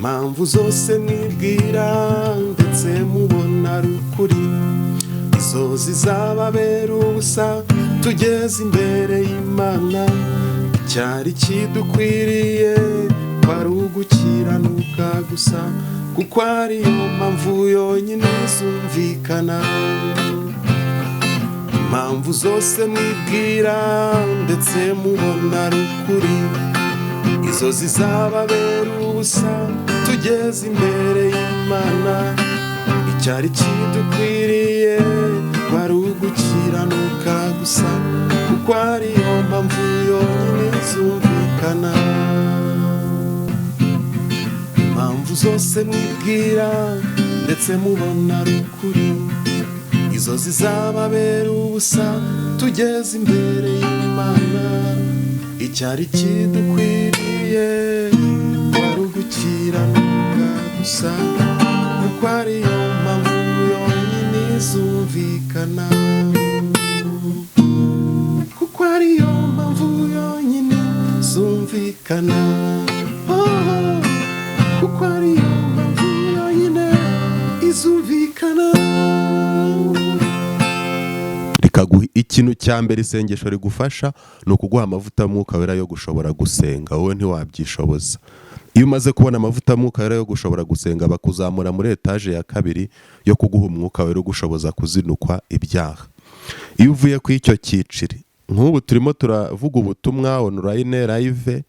impamvu zose mwibwira ndetse mubona ari ukuri, izo zizababera ubusa tugeze imbere y'Imana. Icyari kidukwiriye kwari ugukiranuka gusa, kuko ariyo mpamvu yonyine izumvikana. Impamvu zose mwibwira ndetse mubona ari ukuri, izo zizababera ubusa tugeze imbere y'Imana. Icyari kidukwiriye kwari ugukiranuka gusa, kuko ariyo mpamvu yonyine izumvikana. Impamvu zose mwibwira ndetse mubona ari ukuri, izo zizababera ubusa tugeze imbere y'Imana. Icyari kidukwiriye kwari ugukiranuka gusa, kuko ariyo mpamvu yonyine izumvikana. Kuko ariyo mpamvu yonyine izumvikana. Kuko ariyo mpamvu yonyine izumvikana. Ikintu cya mbere isengesho rigufasha ni ukuguha amavuta y'Umwuka Wera yo gushobora gusenga. Wowe ntiwabyishoboza. Iyo umaze kubona amavuta y'Umwuka Wera yo gushobora gusenga, bakuzamura muri etaje ya kabiri yo kuguha Umwuka Wera ugushoboza kuzinukwa ibyaha. Iyo uvuye ku icyo cyiciro, nk'ubu turimo turavuga ubutumwa online live,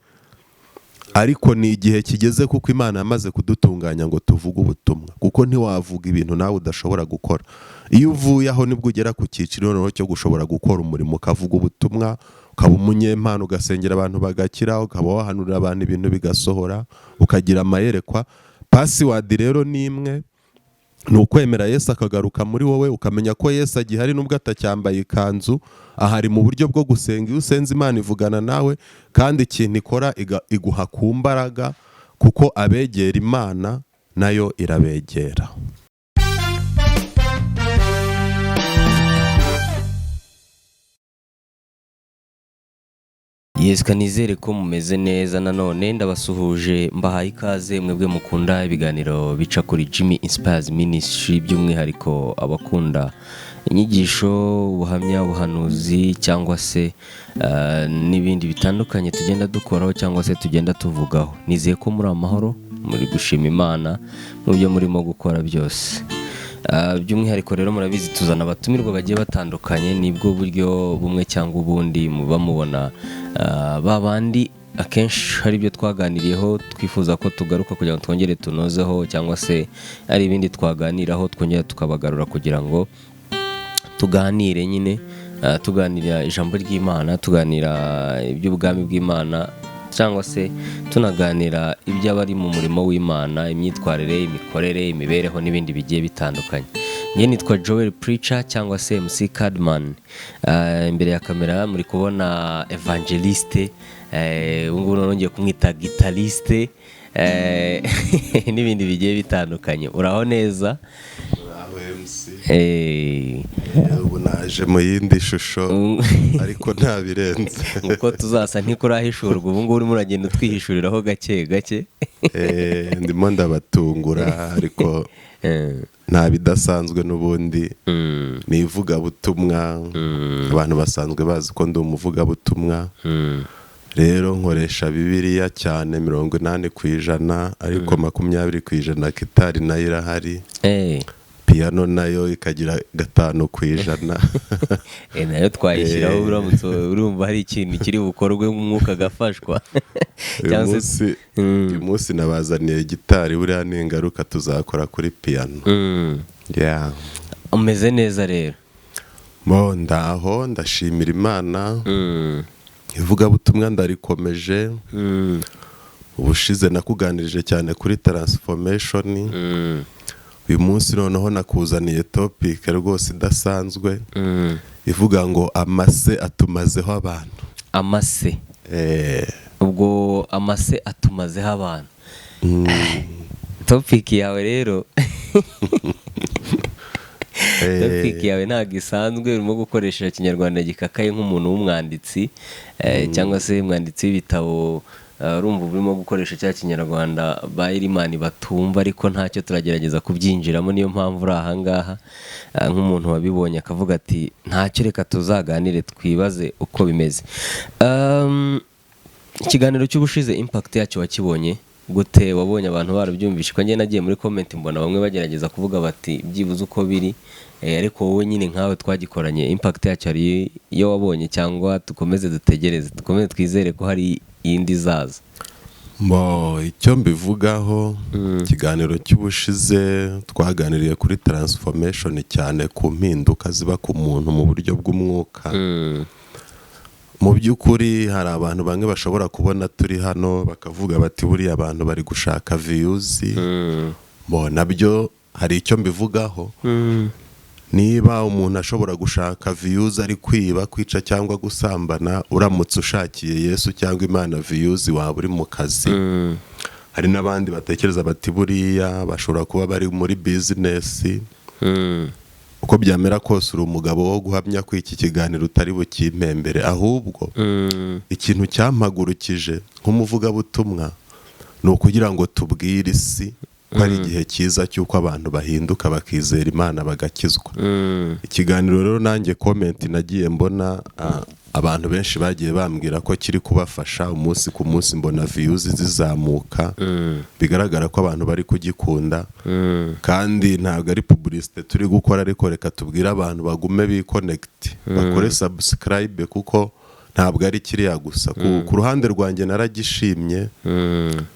ariko ni igihe kigeze kuko Imana yamaze kudutunganya ngo tuvuge ubutumwa, kuko ntiwavuga ibintu nawe udashobora gukora. Iyo uvuye aho nibwo ugera ku cyiciro noneho cyo gushobora gukora umurimo, ukavuga ubutumwa, ukaba umunyempano, ugasengera abantu bagakira, ukaba wahanurira abantu ibintu bigasohora, ukagira amayerekwa. Pasiwadi rero ni imwe, ni ukwemera Yesu akagaruka muri wowe, ukamenya ko Yesu agihari nubwo atacyambaye ikanzu, ahari mu buryo bwo gusenga. Iyo usenze Imana ivugana nawe, kandi ikintu ikora iguha ku mbaraga, kuko abegera Imana nayo irabegera. Yes, kanizere ko mumeze neza. Nanone ndabasuhuje, mbahaye ikaze mwebwe mukunda ibiganiro bica kuri Jimmy Inspires Ministry, by'umwihariko abakunda inyigisho, ubuhamya, ubuhanuzi, cyangwa se n'ibindi bitandukanye tugenda dukoraho cyangwa se tugenda tuvugaho. Nizeye ko muri amahoro, muri gushima Imana mu byo murimo gukora byose. By'umwihariko rero murabizi tuzana abatumirwa bagiye batandukanye, nibwo buryo bumwe cyangwa ubundi muba mubona babandi akenshi hari ibyo twaganiriyeho twifuza ko tugaruka kugira ngo twongere tunozeho, cyangwa se ari ibindi twaganiraho twongera tukabagarura kugira ngo tuganire nyine, tuganira ijambo ry'Imana, tuganira iby'ubwami bw'Imana, cyangwa se tunaganira iby'abari mu murimo w'Imana, imyitwarire, imikorere, imibereho n'ibindi bigiye bitandukanye. Njye nitwa Joel Preacher cyangwa se MC Cadman. Imbere ya kamera muri kubona Evangeliste, ubungubu nongeye kumwita Guitariste, n'ibindi bigiye bitandukanye. Uraho neza? Ubu naje mu yindi shusho ariko nta birenze. Uko tuzasa ntikurahishurwa, ubu ngubu urimo uragenda twihishuriraho gake gake. Ndimo ndabatungura ariko nta bidasanzwe n'ubundi. Ni ivugabutumwa, abantu basanzwe bazi ko ndi umuvugabutumwa. Rero nkoresha Bibiliya cyane 80%, ariko 20% gitari nayo irahari. Piano nayo ikagira 5%. Nayo twayishyiraho uramutse urumva hari ikintu kiri bukorwe umwuka gafashwa. Uyu munsi nabazaniye gitari, buriya n'ingaruka tuzakora kuri piano. Umeze neza rero? Ndaho ndashimira Imana. Ivugabutumwa ndarikomeje. Ubushize nakuganirije cyane kuri transformation. Uyu munsi noneho nakuzaniye topic rwose idasanzwe, ivuga ngo amase atumazeho abantu. Amase? Ubwo amase atumazeho abantu. Topic yawe rero topic yawe ntabwo isanzwe, urimo gukoresha Kinyarwanda gikakaye nk'umuntu w'umwanditsi, cyangwa se umwanditsi w'ibitabo urumva urimo gukoresha cya kinyarwanda ba Irimani batumva, ariko ntacyo turagerageza kubyinjiramo. Niyo mpamvu uri ahangaha nk'umuntu wabibonye akavuga ati ntacyo, reka tuzaganire twibaze uko bimeze. Ikiganiro cy'ubushize impact yacyo wakibonye gute? Wabonye abantu barabyumvishe? Ko njye nagiye muri comment mbona bamwe bagerageza kuvuga bati byibuze uko biri, ariko wowe nyine nkawe twagikoranye impact yacyo ari iyo wabonye, cyangwa dukomeze dutegereze, dukomeze twizere ko hari iyindi zaza? Icyo mbivugaho, ikiganiro cy'ubushize twaganiriye kuri transformation, cyane ku mpinduka ziba ku muntu mu buryo bw'umwuka. Mu by'ukuri hari abantu bamwe bashobora kubona turi hano bakavuga bati buriya abantu bari gushaka views. Nabyo hari icyo mbivugaho. Niba umuntu ashobora gushaka views ari kwiba, kwica cyangwa gusambana, uramutse ushakiye Yesu cyangwa Imana views waba uri mu kazi. Hari n'abandi batekereza bati buriya bashobora kuba bari muri business. Uko byamera kose uri umugabo wo guhamya ko iki kiganiro utari bukimpembere, ahubwo ikintu cyampagurukije nk'umuvugabutumwa ni ukugira ngo tubwire isi ko ari igihe cyiza cy'uko abantu bahinduka bakizera Imana bagakizwa. Ikiganiro rero nanjye comment nagiye mbona abantu benshi bagiye bambwira ko kiri kubafasha umunsi ku munsi, mbona views zizamuka, bigaragara ko abantu bari kugikunda. Kandi ntabwo ari publicité turi gukora, ariko reka tubwire abantu bagume biconnect, bakore subscribe, kuko ntabwo ari kiriya gusa. Ku ruhande rwanjye naragishimye,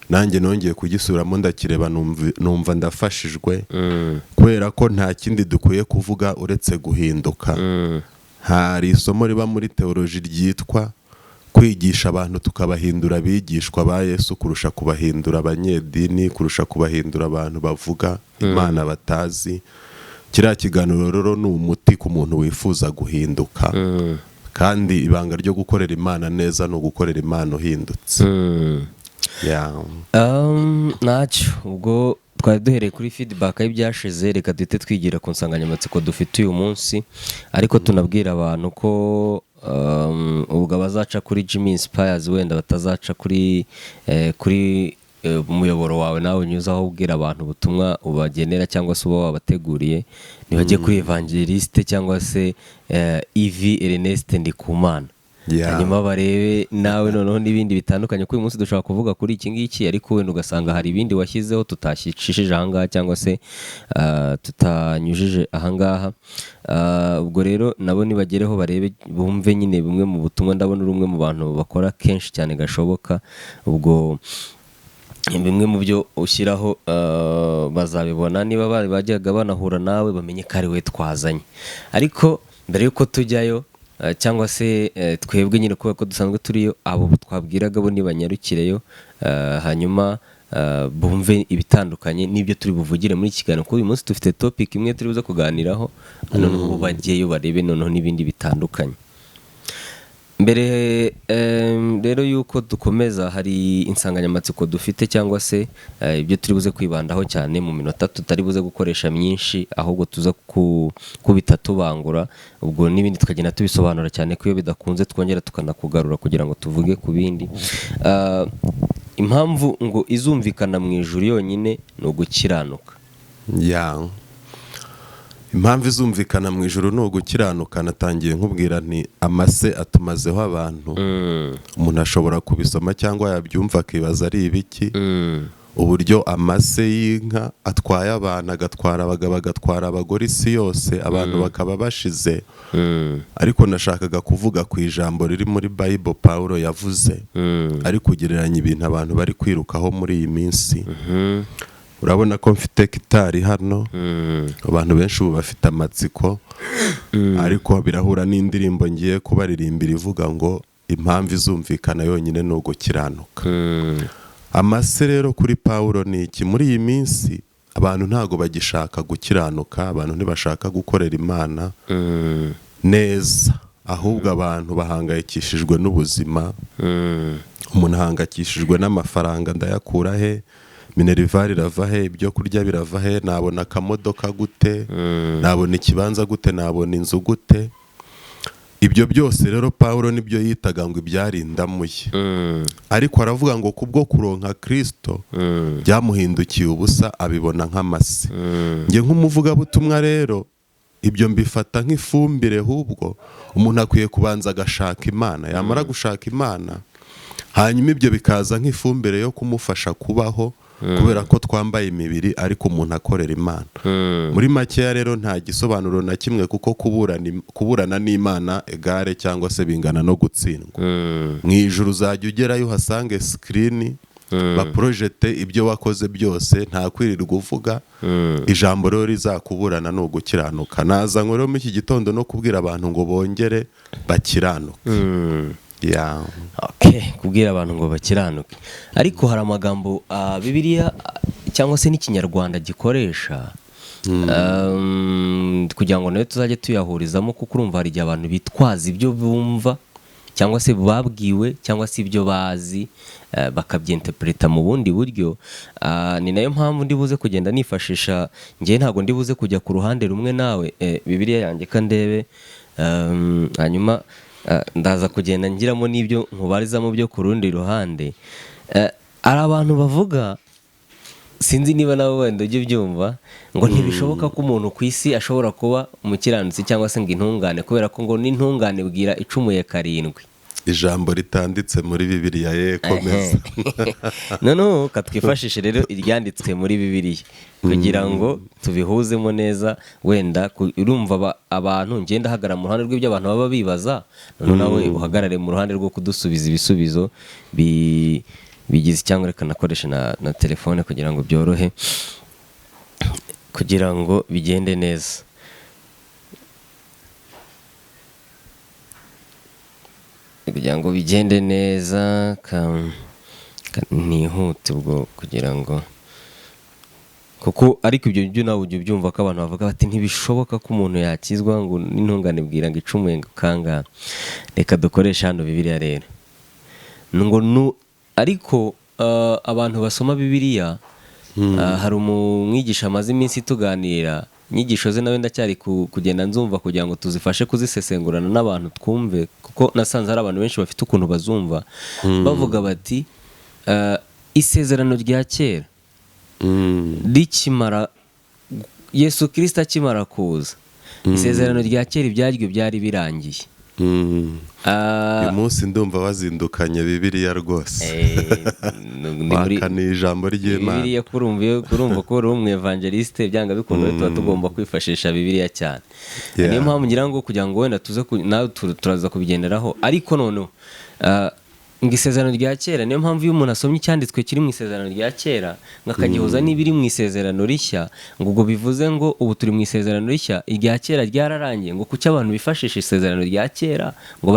nanjye nongeye kugisuramo ndakireba, numva ndafashijwe, kubera ko nta kindi dukwiye kuvuga uretse guhinduka. Hari isomo riba muri teoloji ryitwa kwigisha abantu tukabahindura abigishwa ba Yesu kurusha kubahindura abanyedini, kurusha kubahindura abantu bavuga Imana batazi. Kiriya kiganiro rero ni umuti ku muntu wifuza guhinduka. Kandi ibanga ryo gukorera Imana neza ni ugukorera Imana uhindutse. Ntacyo, ubwo twari duhereye kuri feedback y'ibyashize, reka duhite twigira ku nsanganyamatsiko dufite uyu munsi. Ariko tunabwira abantu ko ubwo abazaca kuri Jimmy Inspires wenda batazaca kuri umuyoboro wawe nawe unyuzaho ubwira abantu ubutumwa ubagenera cyangwa se uba wabateguriye, ntibajye kuri Evangeliste cyangwa se EV Ernest Ndikumana, hanyuma barebe nawe noneho n'ibindi bitandukanye. Kuko uyu munsi dushobora kuvuga kuri iki ngiki, ariko wenda ugasanga hari ibindi washyizeho tutashyicishije ahangaha cyangwa se tutanyujije ahangaha. Ubwo rero nabo nibagereho barebe, bumve nyine bumwe mu butumwa. Ndabona uri umwe mu bantu bakora kenshi cyane gashoboka, ubwo bimwe mu byo ushyiraho bazabibona. Niba bari bajyaga banahura nawe bamenye ko ari we twazanye. Ariko mbere y'uko tujyayo, cyangwa se twebwe nyine kubera ko dusanzwe turiyo, abo twabwiraga bo nibanyarukireyo, hanyuma bumve ibitandukanye n'ibyo turi buvugire muri iki kiganiro. Kuko uyu munsi dufite topic imwe turi buze kuganiraho, noneho bajyeyo barebe noneho n'ibindi bitandukanye. Mbere rero yuko dukomeza, hari insanganyamatsiko dufite cyangwa se ibyo turi buze kwibandaho cyane mu minota tutari buze gukoresha myinshi, ahubwo tuza kubita tubangura, ubwo n'ibindi tukagenda tubisobanura cyane ko iyo bidakunze twongera tukanakugarura kugira ngo tuvuge ku bindi. Impamvu ngo izumvikana mu ijuru yonyine ni ugukiranuka. Impamvu izumvikana mu ijuru ni ugukiranuka. Natangiye nkubwira nti amase atumazeho abantu. Umuntu ashobora kubisoma cyangwa yabyumva akibaza ari ibiki. Uburyo amase y'inka atwaye abantu, agatwara abagabo, agatwara abagore, isi yose abantu bakaba bashize. Ariko nashakaga kuvuga ku ijambo riri muri Bible Paulo yavuze, ari kugereranya ibintu abantu bari kwirukaho muri iyi minsi. Urabona ko mfite gitari hano, abantu benshi ubu bafite amatsiko, ariko birahura n'indirimbo ngiye kubaririmbira ivuga ngo impamvu izumvikana yonyine ni ugukiranuka. Amase rero kuri Paulo ni iki? Muri iyi minsi abantu ntago bagishaka gukiranuka, abantu ntibashaka gukorera Imana neza, ahubwo abantu bahangayikishijwe n'ubuzima. Umuntu ahangayikishijwe n'amafaranga, ndayakura he? Minerval irava he? Ibyo kurya birava he? Nabona akamodoka gute? Nabona ikibanza gute? Nabona inzu gute? ibyo byose rero Pawulo nibyo yitaga ngo ibyarindamuye, ariko aravuga ngo kubwo kuronka Kristo byamuhindukiye ubusa, abibona nk'amase. Njye nk'umuvugabutumwa rero ibyo mbifata nk'ifumbire, ahubwo umuntu akwiye kubanza agashaka Imana, yamara gushaka Imana hanyuma ibyo bikaza nk'ifumbire yo kumufasha kubaho, kubera ko twambaye imibiri ariko umuntu akorera Imana. Muri makeya rero nta gisobanuro na kimwe, kuko kuburana n'Imana egare cyangwa se bingana no gutsindwa. Mu ijuru uzajya ugerayo uhasange screen baprojete ibyo wakoze byose, nta kwirirwa uvuga. Ijambo rero rizakuburana ni ugukiranuka. Nazanywe rero muri iki gitondo no kubwira abantu ngo bongere bakiranuke. Kubwira abantu ngo bakiranuke. Ariko hari amagambo Bibiliya cyangwa se n'ikinyarwanda gikoresha kugira ngo nawe tuzajye tuyahurizamo, kuko urumva hari igihe abantu bitwaza ibyo bumva cyangwa se babwiwe cyangwa se ibyo bazi bakabyinterpreta mu bundi buryo. Ni nayo mpamvu ndi buze kugenda nifashisha, njye ntabwo ndi buze kujya ku ruhande rumwe nawe. Bibiliya yanjye kandebe, hanyuma ndaza kugenda ngiramo n'ibyo nkubarizamo byo ku rundi ruhande. Hari abantu bavuga, sinzi niba nawe wenda ujya ubyumva, ngo ntibishoboka ko umuntu ku isi ashobora kuba umukiranutsi cyangwa se ngo intungane, kubera ko ngo n'intungane bwira icumuye karindwi. Ijambo ritanditse muri Bibiliya komeza. Noneho katwifashishe rero iryanditswe muri Bibiliya kugira ngo tubihuzemo neza. Wenda urumva abantu ngenda hagara mu ruhande rw'ibyo abantu baba bibaza, noneho nawe uhagarare mu ruhande rwo kudusubiza ibisubizo bigize, cyangwa reka nakoresha na telefone kugira ngo byorohe, kugira ngo bigende neza. Kugira ngo bigende neza nihute ubwo, kugira ngo, kuko ariko ibyo byo nawe ujya ubyumva ko abantu bavuga bati ntibishoboka ko umuntu yakizwa ngo n'intungane bwira ngo icumuye ngo kanga. Reka dukoresha hano Bibiliya rero ngo ariko abantu basoma Bibiliya, hari umwigisha amaze iminsi tuganira, inyigisho ze nawe ndacyari kugenda nzumva kugira ngo tuzifashe kuzisesengurana n'abantu twumve, kuko nasanze hari abantu benshi bafite ukuntu bazumva. Bavuga bati isezerano rya kera rikimara, Yesu Kristo akimara kuza, isezerano rya kera ibyaryo byari birangiye. Uyu munsi ndumva wazindukanye Bibiliya rwose. Ni ijambo ry'Imana. Bibiliya kurumva ko uri umwevangeliste, byanga bikunda tuba tugomba kwifashisha Bibiliya cyane. Niyo mpamvu ngira ngo kugira ngo wenda tuze nawe turaza kubigenderaho. Ariko noneho ngo isezerano rya kera, niyo mpamvu iyo umuntu asomye icyanditswe kiri mu isezerano rya kera ngakagihuza n'ibiri mu isezerano rishya, ngo ubwo bivuze ngo ubu turi mu isezerano rishya, irya kera ryararangiye. Ngo kuki abantu bifashisha isezerano rya kera ngo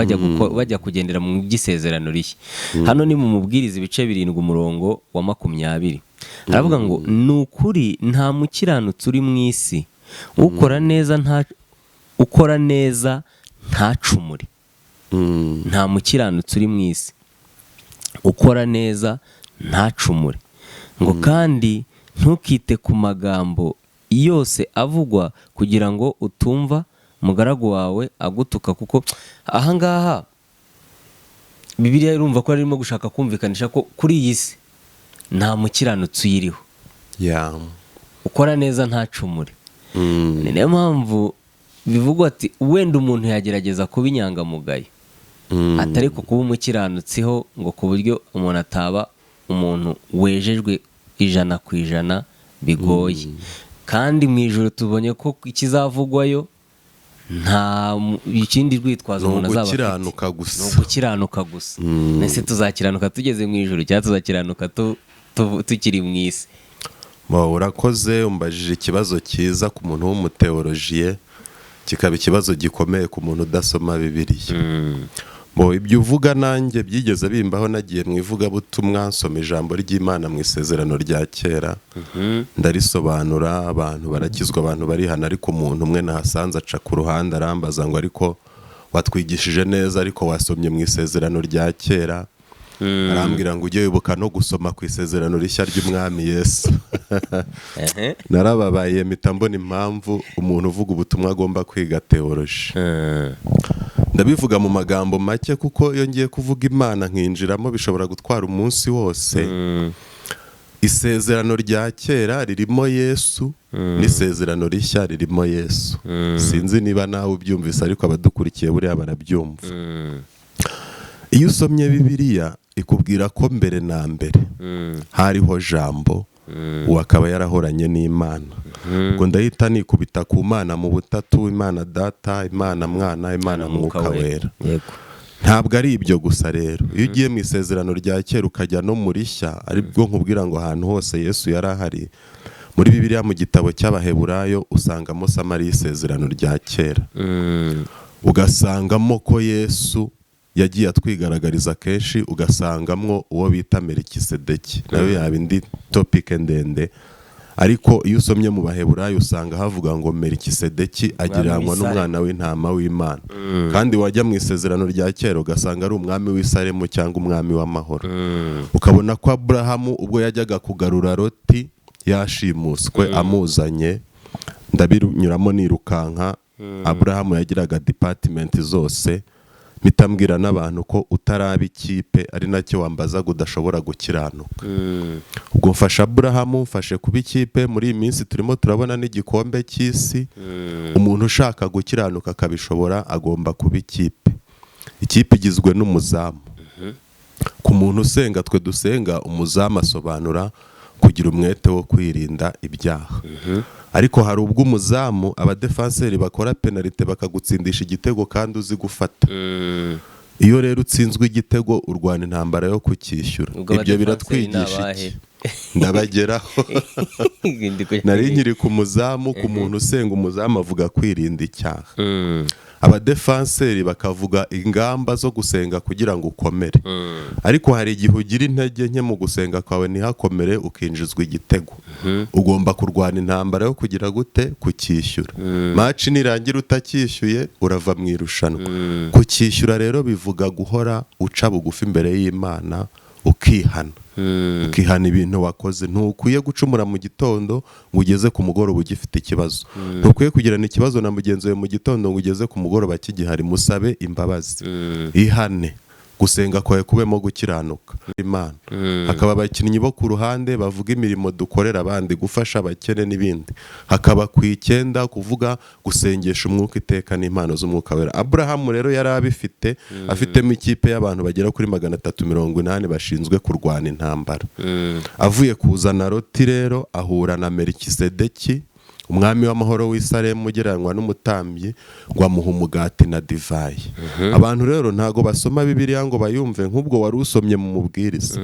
bajya kugendera mu by'isezerano rishya? Hano ni mu Mubwiriza ibice 7 umurongo wa 20. Aravuga ngo ni ukuri nta mukiranutsi uri mu isi, ukora neza ntacumure. Nta mukiranutsi uri mu isi ukora neza ntacumure. Ngo kandi ntukite ku magambo yose avugwa kugira ngo utumva umugaragu wawe agutuka, kuko ahangaha Bibiliya irumva ko arimo gushaka kumvikanisha ko kuri iyi si nta mukiranutsi uyiriho, ukora neza ntacumure. Ni nayo mpamvu bivugwa ati wenda umuntu yagerageza kuba inyangamugayo, atari ko kuba umukiranutsi ngo ku buryo umuntu ataba umuntu wejejwe 100% bigoye. Kandi mu ijuru tubonye ko ikizavugwayo nta ikindi rwitwazo umuntu azaba afite, ni ugukiranuka gusa. Nese tuzakiranuka tugeze mu ijuru cyangwa tuzakiranuka tukiri mu isi? Urakoze, umbajije ikibazo cyiza ku muntu w'umuteolojiye, kikaba ikibazo gikomeye ku muntu udasoma Bibiliya. Ibyo uvuga nanjye byigeze bimbaho, nagiye mu ivugabutumwa nsoma ijambo ry'Imana mu isezerano rya kera, ndarisobanura, abantu barakizwa, abantu barihana. Ariko umuntu umwe nahasanze aca ku ruhande arambaza ngo ariko watwigishije neza, ariko wasomye mu isezerano rya kera. Arambwira ngo ujye wibuka no gusoma ku isezerano rishya ry'Umwami Yesu. Narababaye mpita mbona impamvu umuntu uvuga ubutumwa agomba kwiga teoloji. ndabivuga mu magambo make kuko iyo ngiye kuvuga Imana nkinjiramo bishobora gutwara umunsi wose. Isezerano rya kera ririmo Yesu, n'isezerano rishya ririmo Yesu. Sinzi niba nawe ubyumvise, ariko abadukurikiye buriya barabyumva. Iyo usomye Bibiliya ikubwira ko mbere na mbere hariho Jambo, uwo akaba yarahoranye n'Imana. Ubwo ndahita nikubita ku Mana mu butatu, Imana Data, Imana Mwana, Imana Mwuka Wera. Ntabwo ari ibyo gusa rero. Iyo ugiye mu isezerano rya kera ukajya no mu rishya, ari bwo nkubwira ngo ahantu hose Yesu yari ahari. Muri Bibiliya mu gitabo cy'Abaheburayo usangamo Samariya isezerano rya kera. Ugasangamo ko Yesu yagiye atwigaragariza kenshi, ugasangamo uwo bita Melikisedeki, nawe yaba indi topic ndende. Ariko iyo usomye mu Baheburayo usanga havuga ngo Melikisedeki agiranwa n'umwana w'intama w'Imana. Kandi wajya mu isezerano rya kera ugasanga ari umwami w'Isalemu cyangwa umwami w'amahoro. Ukabona ko Aburahamu ubwo yajyaga kugarura Loti yashimuswe amuzanye, ndabinyuramo nirukanka. Aburahamu yagiraga department zose, mitambwira n'abantu ko utaraba ikipe ari nacyo wambazaga udashobora gukiranuka. Ubwo mfasha Aburahamu, mfashe kuba ikipe. Muri iyi minsi turimo turabona n'igikombe cy'isi. Umuntu ushaka gukiranuka akabishobora agomba kuba ikipe. Ikipe igizwe n'umuzamu. Ku muntu usenga, twe dusenga, umuzamu asobanura kugira umwete wo kwirinda ibyaha. Ariko hari ubwo umuzamu abadefanseri bakora penalite bakagutsindisha igitego kandi uzi gufata. Iyo rero utsinzwe igitego urwana intambara yo kucyishyura. Ibyo biratwigisha iki? Ndabageraho. Nari nkiri ku muzamu, ku muntu usenga, umuzamu avuga kwirinda icyaha. Abadefanseri bakavuga ingamba zo gusenga kugira ngo ukomere. Ariko hari igihe ugira intege nke mu gusenga kwawe ntihakomere ukinjizwa igitego. Ugomba kurwana intambara yo kugira gute? Kucyishyura. Match nirangira utacyishyuye urava mu irushanwa. Kucyishyura rero bivuga guhora uca bugufi imbere y'Imana ukihana. Ukihana ibintu wakoze. Ntukwiye gucumura mu gitondo ngo ugeze ku mugoroba ugifite ikibazo. Ntukwiye kugirana ikibazo na mugenzi wawe mu gitondo ngo ugeze ku mugoroba kigihari. Musabe imbabazi. Ihane. Gusenga kwawe kubemo gukiranuka Imana. Hakaba abakinnyi bo ku ruhande bavuga imirimo dukorera abandi, gufasha abakene n'ibindi. Hakaba ku icyenda kuvuga gusengesha umwuka iteka n'impano z'umwuka wera. Aburahamu rero yari abifite, afitemo ikipe y'abantu bagera kuri 380 bashinzwe kurwana intambara. Avuye kuzana Loti rero ahura na Melikisedeki, umwami w'amahoro w'Isalemu ugereranwa n'umutambyi, ngo amuha umugati na divayi. Abantu rero ntago basoma Bibiliya ngo bayumve nk'ubwo wari usomye mu mubwiriza.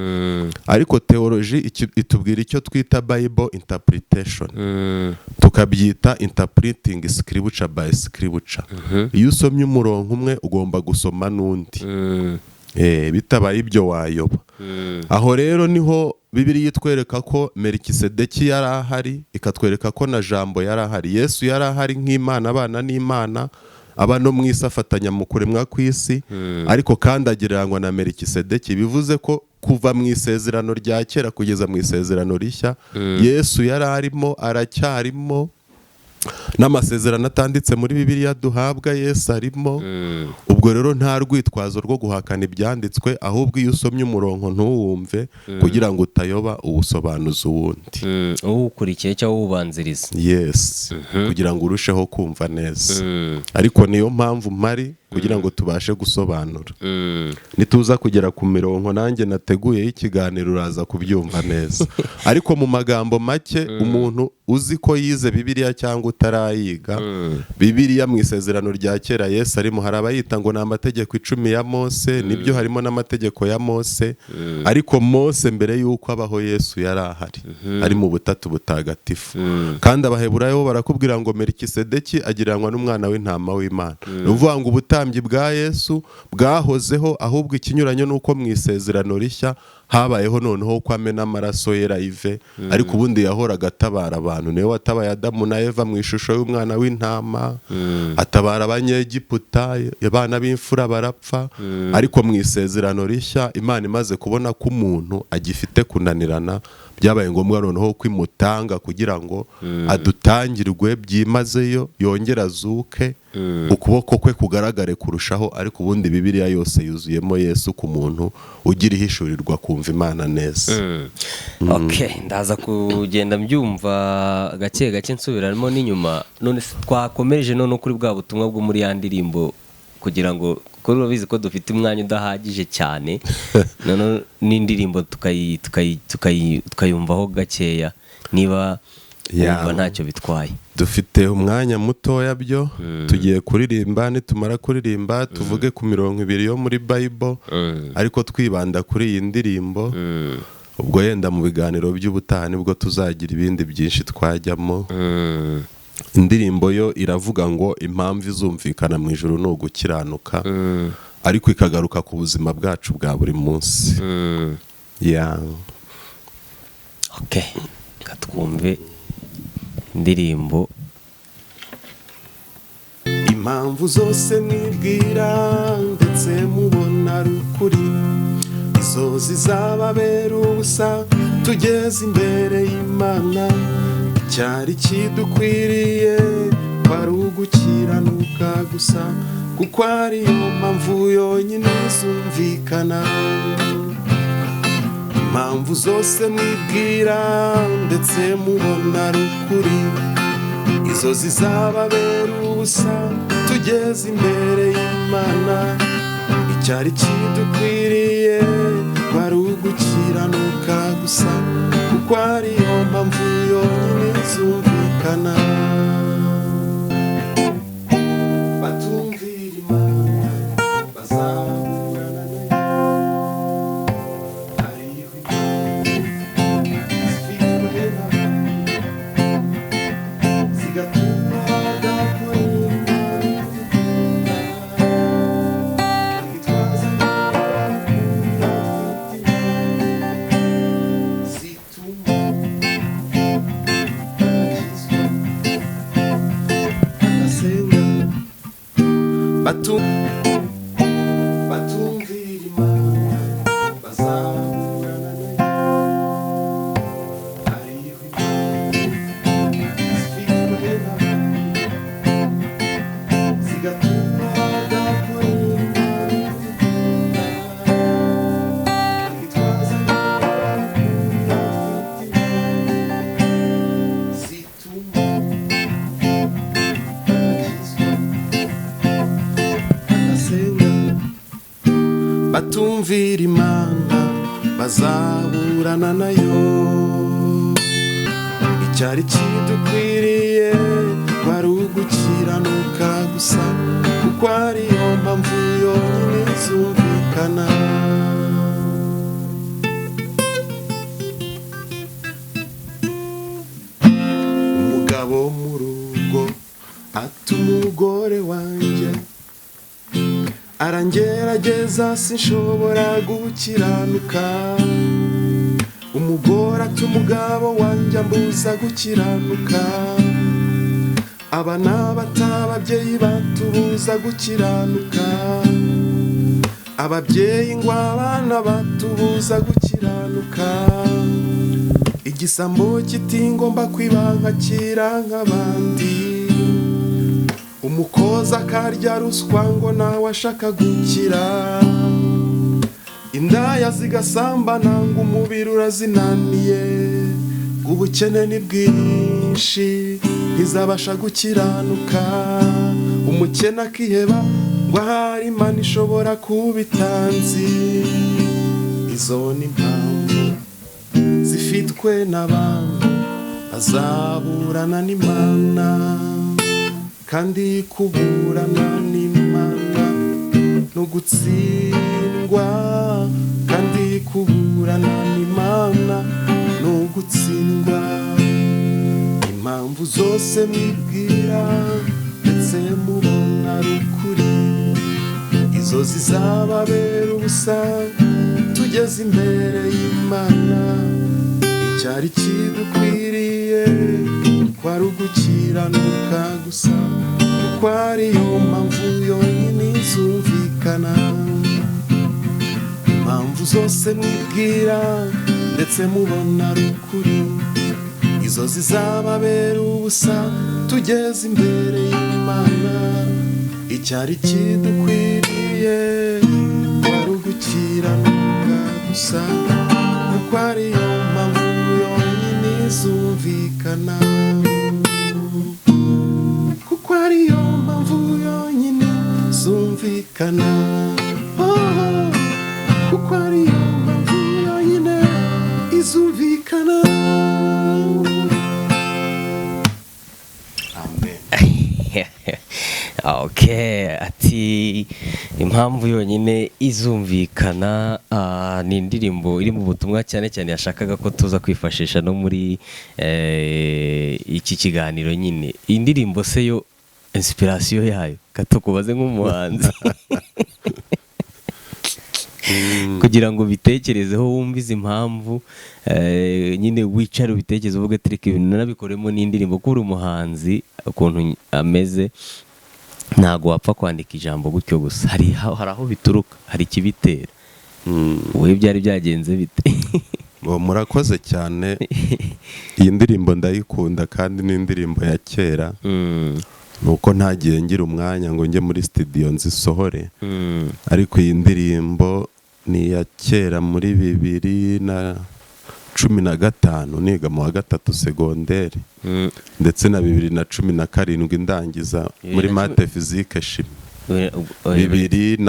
Ariko theology itubwira icyo twita Bible interpretation. Tukabyita interpreting scripture by scripture. Iyo usomye umurongo umwe ugomba gusoma n'undi. Bitabaye ibyo wayoba. Aho rero niho Bibiliya itwereka ko Melikisedeki yari ahari, ikatwereka ko na Jambo yari ahari. Yesu yari ahari nk'Imana, abana n'Imana, aba no mu isi afatanya mu kuremwa kw'isi. Ariko kandi agereranywa na Melikisedeki. Bivuze ko kuva mu isezerano rya kera kugeza mu isezerano rishya, Yesu yari arimo, aracyarimo. N'amasezerano atanditse muri Bibiliya duhabwa Yesu arimo. Ubwo rero nta rwitwazo rwo guhakana ibyanditswe, ahubwo iyo usomye umurongo ntuwumve kugira ngo utayoba uwusobanuza uwundi. Uwukurikiye cyangwa uwubanziriza. Yes. Kugira ngo urusheho kumva neza. Ariko niyo mpamvu mpari kugira ngo tubashe gusobanura. Nituza kugera ku mirongo nanjye nateguye ikiganiro uraza kubyumva neza. Ariko mu magambo make, umuntu uzi ko yize Bibiliya cyangwa utarayiga, Bibiliya mu isezerano rya kera Yesu arimo, hari abayita ngo ni amategeko 10 ya Mose. Nibyo harimo n'amategeko ya Mose. Ariko Mose mbere y'uko abaho Yesu yari ahari, ari mu butatu butagatifu. Kandi Abaheburayo barakubwira ngo Melikisedeki agiranwa n'umwana w'intama w'Imana. Uvuga ngo ubutambyi bwa Yesu bwahozeho, ahubwo ikinyuranyo nuko mu isezerano rishya habayeho noneho ko amena amaraso yera ive. Ariko ubundi yahoraga atabara abantu. Niwe watabaye Adamu na Eva mu ishusho y'umwana w'intama, atabara Abanyegiputa, abana b'imfura barapfa. Ariko mu isezerano rishya Imana imaze kubona ko umuntu agifite kunanirana, byabaye ngombwa noneho kwimutanga kugira ngo adutangirwe byimazeyo yongera azuke ukuboko kwe kugaragare kurushaho ariko ubundi Bibiliya yose yuzuyemo Yesu ku muntu ugira ihishurirwa kumva Imana neza. Okay, ndaza kugenda mbyumva gake gake nsubiramo n'inyuma none twakomeje none kuri bwa butumwa bwo muri ya ndirimbo kugira ngo kuri urabizi ko dufite umwanya udahagije cyane none n'indirimbo tukayumvaho gakeya niba yumva ntacyo bitwaye. Dufite umwanya mutoya byo tugiye kuririmba nitumara kuririmba tuvuge ku mirongo 2 yo muri Bible ariko twibanda kuri iyi ndirimbo ubwo yenda mu biganiro by'ubutaha nibwo tuzagira ibindi byinshi twajyamo. Indirimbo yo iravuga ngo impamvu izumvikana mu ijuru no gukiranuka ariko ikagaruka ku buzima bwacu bwa buri munsi. Okay, katwumve indirimbo. Impamvu zose mwibwira ndetse mubona rukuri izo zizababera ubusa tugeze imbere y'Imana. Cyari kidukwiriye kwari ugukiranuka gusa kuko ariyo mpamvu yonyine izumvikana. Impamvu zose mwibwira ndetse mubona rukuri izo zizababera ubusa tugeze imbere y'Imana. Icyari kidukwiriye kwari ugukiranuka gusa kuko ariyo mpamvu yonyine izumvikana. Batumvira Imana bazaburana nayo hariho zifitwe n'abandi zigatuma badakora batumvira Imana bazaburana nayo hariho zifitwe n'abandi zigatuma badakora bakitwaza zituma batumvira Imana bazaburana nayo. Icyari kidukwiriye kwari ugukiranuka gusa kuko ariyo mpamvu yonyine izumvikana. Umugabo mu rugo ati umugore wanjye arangerageza sinshobora gukiranuka. Umugore ati umugabo wanjye ambuza gukiranuka. Abana batababyeyi batubuza gukiranuka. Ababyeyi ngo abana batubuza gukiranuka. Igisambo kiti ngomba kwibanka kira nk'abandi. Umukoza akarya ruswa ngo nawe ashaka gukira. Indaya zigasambana ngo umubiri urazinaniye. Ubukene ni bwinshi ntizabasha gukiranuka. Umukene akiheba ngo ahari Imana ishobora kuba itanzi. Izo ni impamvu zifitwe n'abantu bazaburana n'Imana. Kandi kuburana n'Imana no gutsindwa. Kandi kuburana n'Imana no gutsindwa. Impamvu zose mwibwira ndetse mubona rukuri izo zizababera ubusa tugeze imbere y'Imana. Icyari kidukwiriye kwari ugukiranuka gusa kuko ariyo mpamvu yonyine izumvikana. Impamvu zose mwibwira ndetse mubona ari ukuri, izo zizababera ubusa tugeze imbere y'Imana. Icyari kidukwiriye wari ugukiranuka gusa, kuko ariyo mpamvu yonyine izumvikana, kuko ariyo mpamvu yonyine izumvikana, kuko ariyo mpamvu yonyine izumvikana. Okay, ati impamvu yonyine izumvikana. Ni indirimbo iri mu butumwa cyane cyane yashakaga ko tuza kwifashisha no muri iki kiganiro nyine. Indirimbo se yo inspiration yayo katukubaze nk'umuhanzi kugira ngo bitekerezeho wumve izi impamvu, nyine wicare ubitekereze uvuge ati ibintu nabikoremo n'indirimbo. Kuko uri umuhanzi ukuntu ameze ntago wapfa kwandika ijambo gutyo gusa, hari aho bituruka, hari ikibitera. Wowe byari byagenze bite? Murakoze cyane. Iyi ndirimbo ndayikunda kandi ni indirimbo ya kera, nuko ntagiye ngira umwanya ngo njye muri studio nzisohore, ariko iyi ndirimbo ni ya kera muri 2015 niga mu wa gatatu segonderi, ndetse na 2017 ndangiza muri mate physique chimie. 2007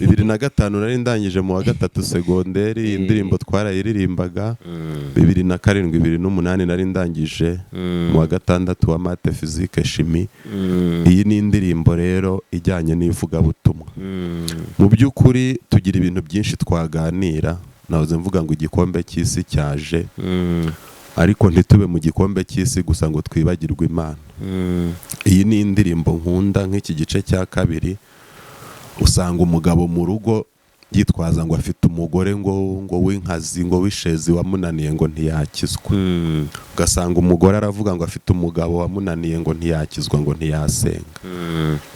2005 nari ndangije mu wa gatatu segonderi. Iyi ndirimbo twarayiririmbaga 2007 2008 nari ndangije mu wa gatandatu wa mate physique chimie. Iyi ni indirimbo rero ijyanye n'ivugabutumwa. Mu by'ukuri tugira ibintu byinshi twaganira, nahoze mvuga ngo igikombe cy'isi cyaje, ariko ntitube mu gikombe cy'isi gusa ngo twibagirwe Imana. Iyi ni indirimbo nkunda. Nk'iki gice cya kabiri usanga umugabo mu rugo yitwaza ngo afite umugore ngo w'inkazi, ngo w'ishezi wamunaniye ngo ntiyakizwa. Ugasanga umugore aravuga ngo afite umugabo wamunaniye ngo ntiyakizwa, ngo ntiyasenga.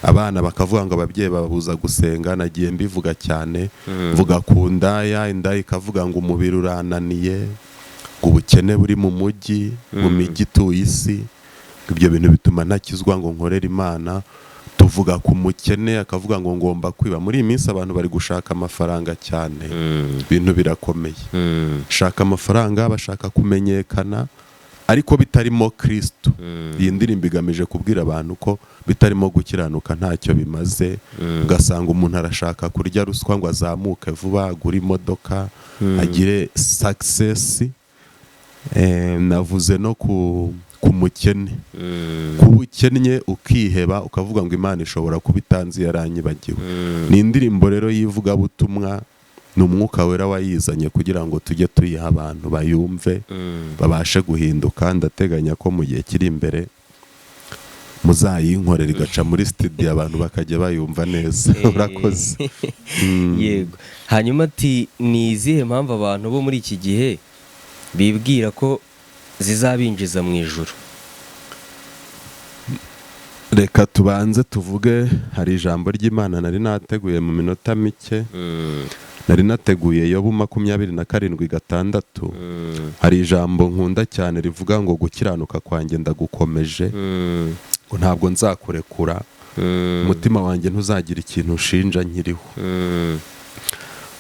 Abana bakavuga ngo ababyeyi babuza gusenga. Nagiye mbivuga cyane, mvuga ku ndaya, indaya ikavuga ngo umubiri urananiye, ubukene buri mu mujyi, mu mijyi ituye isi, ibyo bintu bituma ntakizwa ngo nkorere Imana. Tuvuga ku mukene akavuga ngo ngomba kwiba. Muri iyi minsi abantu bari gushaka amafaranga cyane, ibintu birakomeye. Shaka amafaranga, bashaka kumenyekana, ariko bitarimo Kristo. Iyi ndirimbo igamije kubwira abantu ko bitarimo gukiranuka ntacyo bimaze. Ugasanga umuntu arashaka kurya ruswa ngo azamuke vuba, agure imodoka, agire success. Navuze no ku mukene, kuba ukennye ukiheba ukavuga ngo Imana ishobora kuba itanzi yaranyibagiwe. Ni indirimbo rero y'ivugabutumwa, ni Umwuka Wera wayizanye kugira ngo tujye tuyiha abantu bayumve, babashe guhinduka. Ndateganya ko mu gihe kiri imbere muzayinkorera igaca muri studio abantu bakajya bayumva neza. Urakoze. Yego. Hanyuma ati ni izihe mpamvu abantu bo muri iki gihe bibwira ko zizabinjiza mu ijuru? Reka tubanze tuvuge, hari ijambo ry'Imana nari nateguye mu minota mike. Nari nateguye Yobu 27:6. Hari ijambo nkunda cyane rivuga ngo gukiranuka kwanjye ndagukomeje, ngo ntabwo nzakurekura, umutima wanjye ntuzagira ikintu ushinja nkiriho.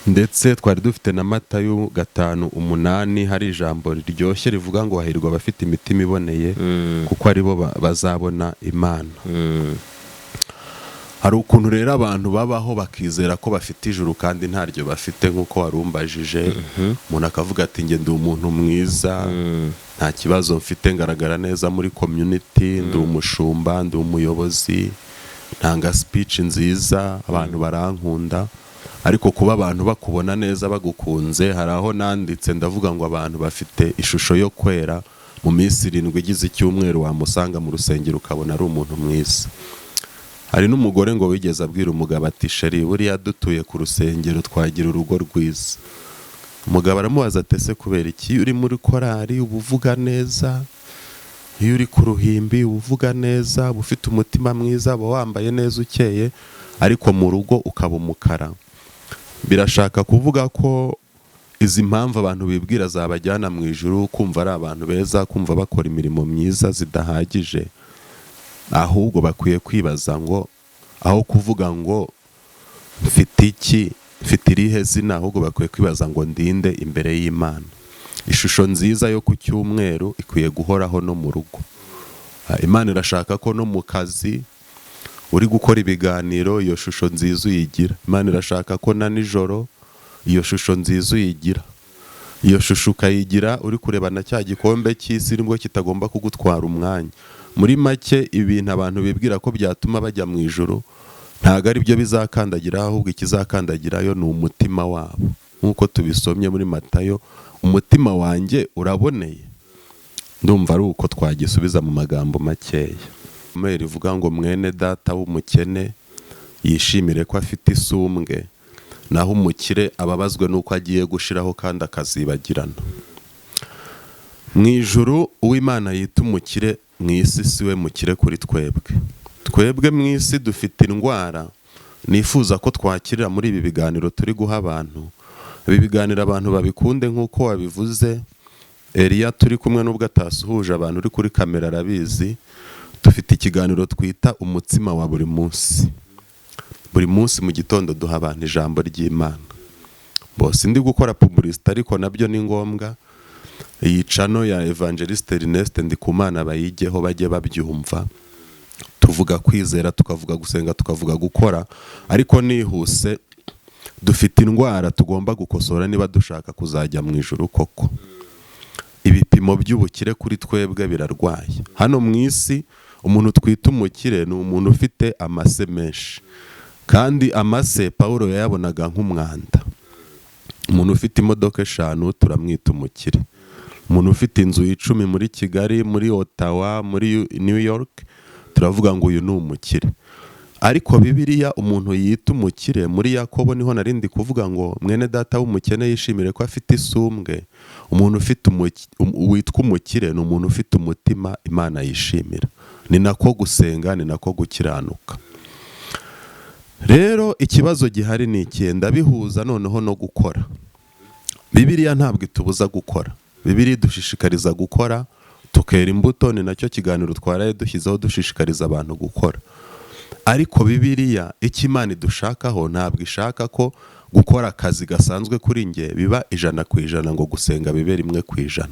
Ndetse twari dufite na Matayo 5:8, hari ijambo riryoshye rivuga ngo hahirwa abafite imitima iboneye, kuko aribo bazabona Imana. Hari ukuntu rero abantu babaho bakizera ko bafite ijuru kandi ntaryo bafite, nk'uko warumbajije. Umuntu akavuga ati njye ndi umuntu mwiza, nta kibazo mfite, ngaragara neza muri community, ndi umushumba, ndi umuyobozi, ntanga speech nziza, abantu barankunda. Ariko kuba abantu bakubona neza bagukunze, hari aho nanditse ndavuga ngo abantu bafite ishusho yo kwera, mu minsi 7 igize icyumweru wamusanga mu rusengero ukabona ari umuntu mwiza. Hari n'umugore ngo wigeze abwira umugabo ati sheri, buriya dutuye ku rusengero twagira urugo rwiza. Umugabo aramubaza ati ese kubera iki? Uri muri korari ubuvuga neza, iyo uri ku ruhimbi uvuga neza, ufite umutima mwiza, wambaye neza ukeye, ariko mu rugo ukaba umukara. birashaka kuvuga ko izi mpamvu abantu bibwira zabajyana mu ijuru, kumva ari abantu beza, kumva bakora imirimo myiza zidahagije, ahubwo bakwiye kwibaza ngo aho kuvuga ngo mfite iki, mfite irihe zina, ahubwo bakwiye kwibaza ngo ndinde imbere y'Imana. Ishusho nziza yo ku cyumweru ikwiye guhoraho no mu rugo. Imana irashaka ko no mu kazi uri gukora ibiganiro iyo shusho nziza uyigira. Imana irashaka ko na nijoro iyo shusho nziza uyigira. Iyo shusho ukayigira uri kurebana cya gikombe cy'isi nibwo kitagomba kugutwara umwanya. Muri make ibintu abantu bibwira ko byatuma bajya mu ijuru ntago ari byo bizakandagira, ahubwo ikizakandagirayo ni umutima wabo. Nk'uko tubisomye muri Matayo, umutima wanjye uraboneye. Ndumva ari uko twagisubiza mu magambo makeya. Rivuga ngo mwene data w'umukene yishimire ko afite isumbwe, naho umukire ababazwe nuko agiye gushiraho kandi akazibagirana. Mu ijuru uw'Imana yita umukire mu isi siwe mukire kuri twebwe. Twebwe mu isi dufite indwara nifuza ko twakirira muri ibi biganiro turi guha abantu. Ibi biganiro abantu babikunde nk'uko wabivuze. Eliya turi kumwe n'ubwo atasuhuje abantu uri kuri kamera arabizi. Dufite ikiganiro twita umutsima wa buri munsi. Buri munsi mu gitondo duha abantu ijambo ry'Imana. Bose ndi gukora publicity ariko nabyo ni ngombwa. Iyi channel ya Evangeliste Ernest Ndikumana bayigeho bajye babyumva. Tuvuga kwizera, tukavuga gusenga, tukavuga gukora, ariko nihuse dufite indwara tugomba gukosora niba dushaka kuzajya mu ijuru koko. Ibipimo by'ubukire kuri twebwe birarwaye. Hano mu isi umuntu twita umukire ni umuntu ufite amase menshi, kandi amase Paulo yayabonaga nk'umwanda. Umuntu ufite imodoka 5 turamwita umukire. Umuntu ufite inzu 10 muri Kigali, muri Ottawa, muri New York, turavuga ngo uyu ni umukire. Ariko Bibiliya umuntu yita umukire, muri Yakobo niho narindi kuvuga ngo mwene data w'umukene yishimire ko afite isumbwe. Umuntu ufite witwa umukire ni umuntu ufite umutima Imana yishimira. Ni nako gusenga, ni nako gukiranuka. Rero ikibazo gihari ni icyenda bihuza noneho no gukora. Bibiliya ntabwo itubuza gukora. Bibiliya dushishikariza gukora, tukera imbuto. Ni nacyo kiganiro twaraye dushyizeho dushishikariza abantu gukora. Ariko Bibiliya icyo Imana idushakaho ntabwo ishaka ko gukora akazi gasanzwe kuri nge biba 100% ngo gusenga bibe 1%.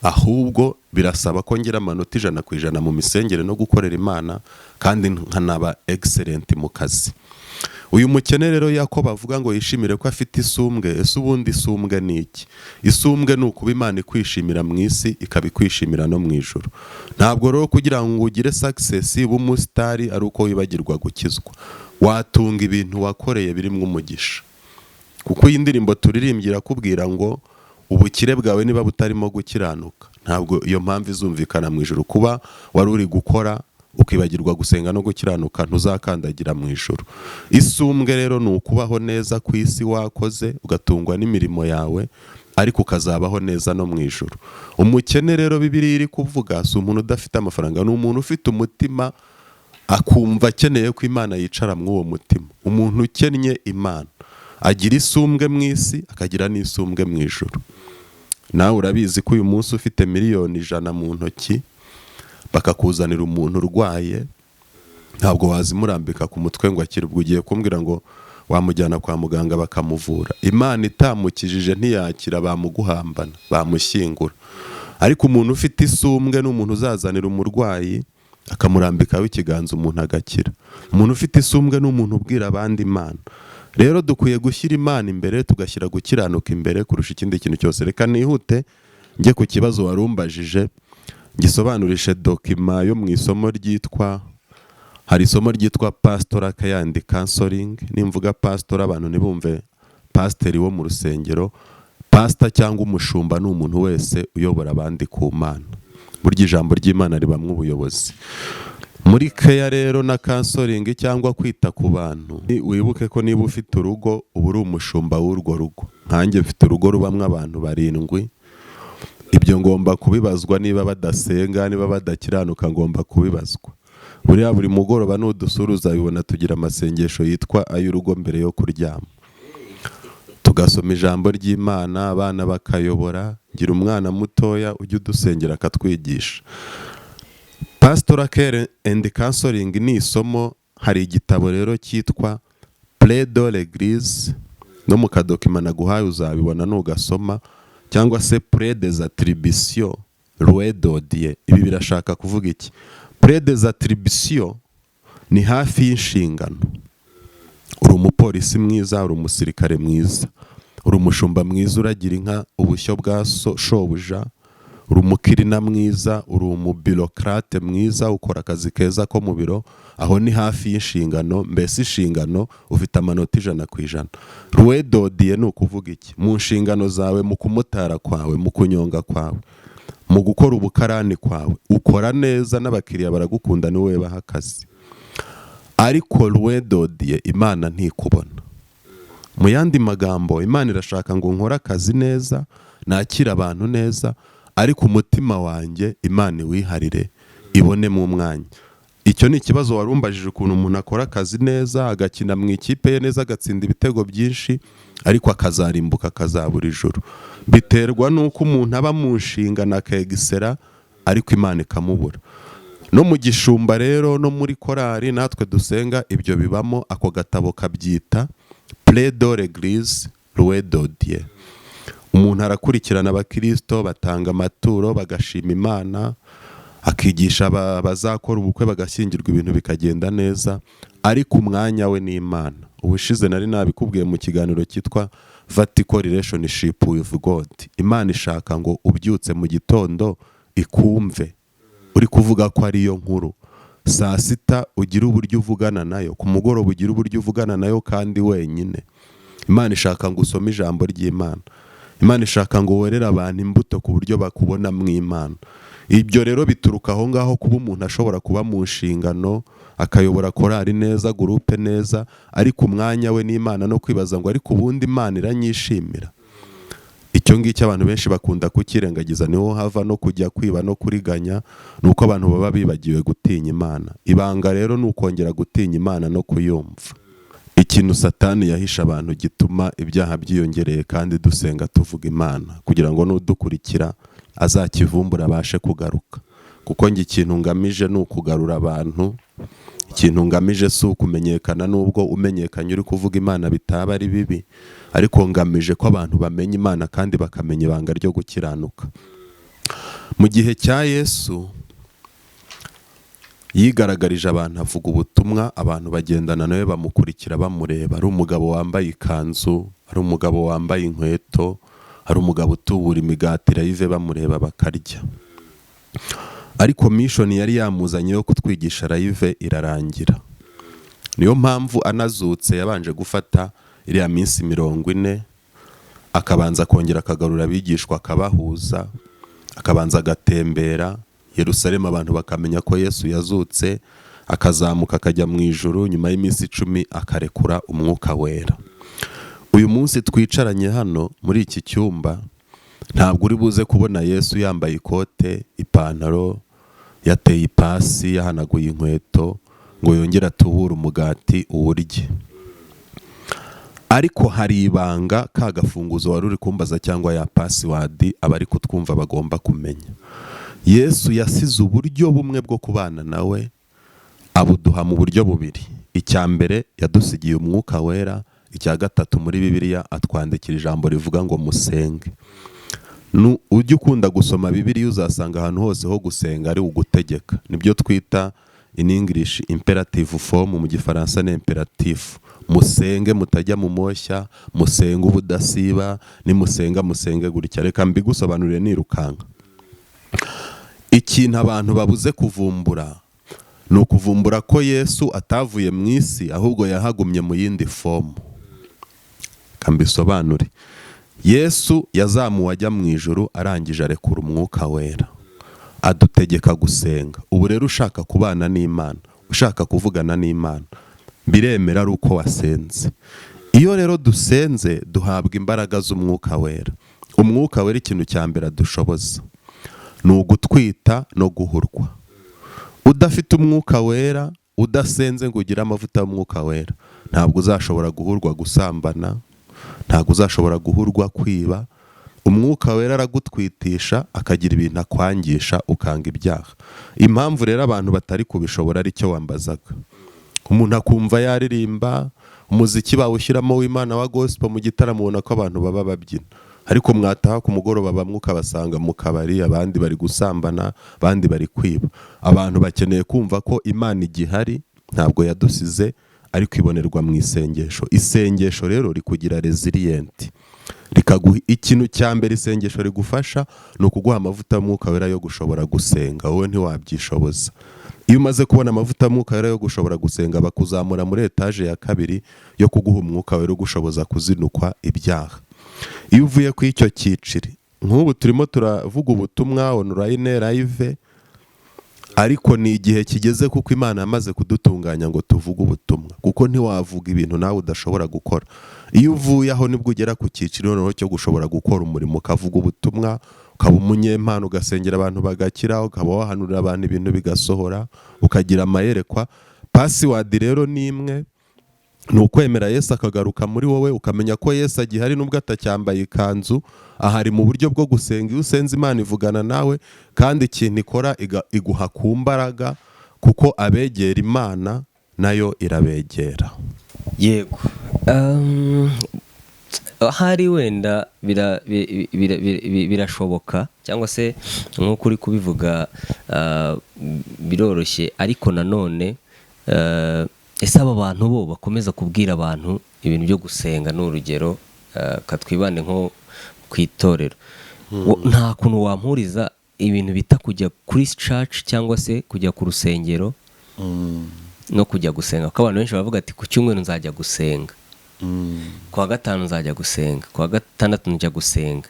Ahubwo birasaba ko ngira amanota 100% mu misengere no gukorera Imana, kandi nkanaba excellent mu kazi. Uyu mukene rero Yakobo avuga ngo yishimire ko afite isumbwe. Ese ubundi isumbwe ni iki? Isumbwe ni ukuba Imana ikwishimira mu isi ikabikwishimira no mu ijuru. Ntabwo rero kugira ngo ugire success b'umusitari ari uko wibagirwa gukizwa. Watunga ibintu wakoreye birimo umugisha. Kuko iyi ndirimbo turirimbira kubwira ngo ubukire bwawe niba butarimo gukiranuka, ntabwo iyo mpamvu izumvikana mu ijuru. Kuba wari uri gukora ukibagirwa gusenga no gukiranuka ntuzakandagira mu ijuru. Isumbwe rero ni ukubaho neza ku isi wakoze ugatungwa n'imirimo yawe, ariko ukazabaho neza no mu ijuru. Umukene rero Bibiliya iri kuvuga si umuntu udafite amafaranga, ni umuntu ufite umutima akumva akeneye ko Imana yicara mu uwo mutima. Umuntu ukennye Imana agira isumbwe mu isi, akagira n'isumbwe mu ijuru. Nawe urabizi ko uyu munsi ufite miliyoni 100 mu ntoki, bakakuzanira umuntu urwaye, ntabwo wazimurambika ku mutwe ngo akire. Ubwo ugiye kumbwira ngo wamujyana kwa muganga bakamuvura. Imana itamukijije ntiyakira, bamuguhambana, bamushyingura. Ariko umuntu ufite isumbwe n'umuntu uzazanira umurwayi akamurambikaho ikiganza umuntu agakira. Umuntu ufite isumbwe n'umuntu ubwira abandi Imana. Rero dukwiye gushyira Imana imbere, tugashyira gukiranuka imbere kurusha ikindi kintu cyose. Reka nihute njye ku kibazo warumbajije, gisobanurishe dokima yo mu isomo ryitwa, hari isomo ryitwa Pastoral Care and Counseling. Nimvuga pastor abantu nibumve pasiteri wo mu rusengero. Pastor cyangwa umushumba ni umuntu wese uyobora abandi ku Mana. Burya ijambo ry'Imana ribamwe ubuyobozi. Muri care rero na counseling cyangwa kwita ku bantu, wibuke ko niba ufite urugo uba uri umushumba w'urwo rugo. Nkanjye mfite urugo rubamwe abantu 7. Ibyo ngomba kubibazwa, niba badasenga, niba badakiranuka ngomba kubibazwa. Buri mugoroba n'udusura uzabibona tugira amasengesho yitwa ay'urugo mbere yo kuryama. tugasoma ijambo ry'Imana, abana bakayobora. Gira umwana mutoya ujye udusengera akatwigisha. Pastoral Care and Counseling ni isomo. Hari igitabo rero cyitwa Plaidoyer de l'Église, no mu kadokima naguhaye uzabibona nugasoma, cyangwa se Près des attributions loué d'odier. Ibi birashaka kuvuga iki? Près des attributions ni hafi y'inshingano. Uri umupolisi mwiza, uri umusirikare mwiza, uri umushumba mwiza uragira inka ubushyo bwa shobuja, uri umukirina mwiza, uri umubirokrate mwiza, ukora akazi keza ko mu biro. Aho ni hafi y'inshingano, mbese inshingano ufite amanota 100%. Loué d'odier ni ukuvuga iki? Mu nshingano zawe, mu kumutara kwawe, mu kunyonga kwawe, mu gukora ubukarani kwawe, ukora neza n'abakiriya baragukunda, ni wowe baha akazi. Ariko loué d'odier Imana ntikubona. Mu yandi magambo, Imana irashaka ngo nkora akazi neza, nakira abantu neza, ariko umutima wanjye Imana wiharire ibone mu mwanya. Icyo ni ikibazo warumbajije, ukuntu umuntu akora akazi neza, agakina mu ikipe ye neza, agatsinda ibitego byinshi, ariko akazarimbuka, akazabura ijuru. Biterwa nuko umuntu aba mu nshingano akegisera, ariko Imana ikamubura. No mu gishumba rero, no muri korari natwe dusenga, ibyo bibamo. Ako gatabo kabyita Plaidoyer de l'Église loué d'odier. Umuntu arakurikirana abakristo, batanga amaturo, bagashima Imana, akigisha bazakora ubukwe, bagashyingirwa, ibintu bikagenda neza, ariko umwanya we ni Imana. Ubushize nari nabikubwiye mu kiganiro cyitwa Vertical Relationship with God. Imana ishaka ngo ubyutse mu gitondo ikumve, uri kuvuga ko ariyo nkuru. Saa sita ugira uburyo uvugana nayo, ku mugoroba ugira uburyo uvugana nayo kandi wenyine. Imana ishaka ngo usome ijambo ry'Imana. Imana ishaka ngo werere abantu imbuto ku buryo bakubona mu Imana. Ibyo rero bituruka aho ngaho, kuba umuntu ashobora kuba mu nshingano, akayobora korari neza, gurupe neza, ariko umwanya we n'Imana, no kwibaza ngo ariko ubundi Imana iranyishimira. Icyo ngicyo abantu benshi bakunda kukirengagiza, niho hava no kujya kwiba no kuriganya, nuko abantu baba bibagiwe gutinya Imana. Ibanga rero ni ukongera gutinya Imana no kuyumva. Ikintu Satani yahisha abantu gituma ibyaha byiyongereye kandi dusenga tuvuga Imana, kugira ngo nudukurikira azakivumbura abashe kugaruka. Kuko ngi ikintu ngamije ni ukugarura abantu, ikintu ngamije si ukumenyekana, nubwo umenyekanye uri kuvuga Imana bitaba ari bibi, ariko ngamije ko abantu bamenya Imana kandi bakamenya ibanga ryo gukiranuka. Mu gihe cya Yesu yigaragarije abantu, avuga ubutumwa, abantu bagendana nawe, bamukurikira bamureba. Ari umugabo wambaye ikanzu, ari umugabo wambaye inkweto, ari umugabo utubura imigati live, bamureba bakarya. Ariko mission yari yamuzanye yo kutwigisha live irarangira. Niyo mpamvu anazutse yabanje gufata iriya minsi 40, akabanza kongera akagarura abigishwa, akabahuza, akabanza agatembera Yerusalemu, abantu bakamenya ko Yesu yazutse, akazamuka akajya mu ijuru. Nyuma y'iminsi 10 akarekura umwuka wera. Uyu munsi twicaranye hano muri iki cyumba, ntabwo uri buze kubona Yesu yambaye ikote, ipantaro, yateye ipasi, yahanaguye inkweto, ngo yongera tubura umugati uwurye. Ariko hari ibanga, ka gafunguzo wari uri kumbaza cyangwa ya password, abari kutwumva bagomba kumenya. Yesu yasize uburyo bumwe bwo kubana nawe, abuduha mu buryo bubiri. Icya mbere yadusigiye umwuka wera, icya gatatu muri Bibiliya atwandikira ijambo rivuga ngo musenge. Ujye ukunda gusoma Bibiliya uzasanga ahantu hose ho gusenga ari ugutegeka. Nibyo twita in English imperative form, mu gifaransa ni imperatif. Musenge mutajya mu moshya, musenge ubudasiba, ni musenga musenge gutya. Reka mbigusobanurire nirukanga. Ikintu abantu babuze kuvumbura, ni ukuvumbura ko Yesu atavuye mu isi, ahubwo yahagumye mu yindi form. Kambisobanure. Yesu yazamuwe ajya mu ijuru, arangije arekura umwuka wera, adutegeka gusenga. Ubu rero ushaka kubana n'Imana, ushaka kuvugana n'Imana, biremera ari uko wasenze. Iyo rero dusenze duhabwa imbaraga z'umwuka wera. Umwuka wera ikintu cya mbere dushoboza ni ugutwita no guhurwa. Udafite umwuka wera, udasenze ngo ugire amavuta y'umwuka wera, ntabwo uzashobora guhurwa, gusambana, ntabwo uzashobora guhurwa kwiba. Umwuka wera aragutwitisha akagira ibintu akwangisha ukanga ibyaha. Impamvu rero abantu batari kubishobora ari cyo wambazaga. Umuntu akumva yaririmba umuziki bawushyiramo w'Imana wa gospel mu gitaramo, ubona ko abantu baba babyina, ariko mwataha ku mugoroba bamwe ukabasanga mu kabari, abandi bari gusambana, abandi bari kwiba. Abantu bakeneye kumva ko Imana igihari, ntabwo yadusize, ariko ibonerwa mu isengesho. Isengesho rero rikugira resilient, rikaguha ikintu cya mbere isengesho rigufasha ni ukuguha amavuta y'Umwuka wera yo gushobora gusenga. Wowe ntiwabyishoboza. Iyo umaze kubona amavuta y'Umwuka wera yo gushobora gusenga, bakuzamura muri etaje ya kabiri yo kuguha Umwuka wera ugushoboza kuzinukwa ibyaha. Iyo uvuye ku icyo cyiciro, nk'ubu turimo turavuga ubutumwa online live, ariko ni igihe kigeze kuko Imana yamaze kudutunganya ngo tuvuge ubutumwa, kuko ntiwavuga ibintu nawe udashobora gukora. Iyo uvuye aho nibwo ugera ku cyiciro noneho cyo gushobora gukora umurimo, ukavuga ubutumwa, ukaba umunyempano, ugasengera abantu bagakira, ukaba wahanurira abantu ibintu bigasohora, ukagira amayerekwa. Password rero ni imwe, ni ukwemera Yesu akagaruka muri wowe, ukamenya ko Yesu agihari nubwo atacyambaye ikanzu, ahari mu buryo bwo gusenga. Iyo usenze Imana ivugana nawe, kandi ikintu ikora iguha ku mbaraga, kuko abegera Imana nayo irabegera. Yego. Ahari wenda birashoboka, cyangwa se nk'uko uri kubivuga biroroshye, ariko nanone ese aba bantu bo bakomeza kubwira abantu ibintu byo gusenga, n'urugero katwibane nko ku itorero, nta kuntu wampuriza ibintu bita kujya kuri church cyangwa se kujya ku rusengero no kujya gusenga? Kuko abantu benshi bavuga ati ku cyumweru nzajya gusenga, ku wa gatanu nzajya gusenga, ku wa gatandatu njya gusenga,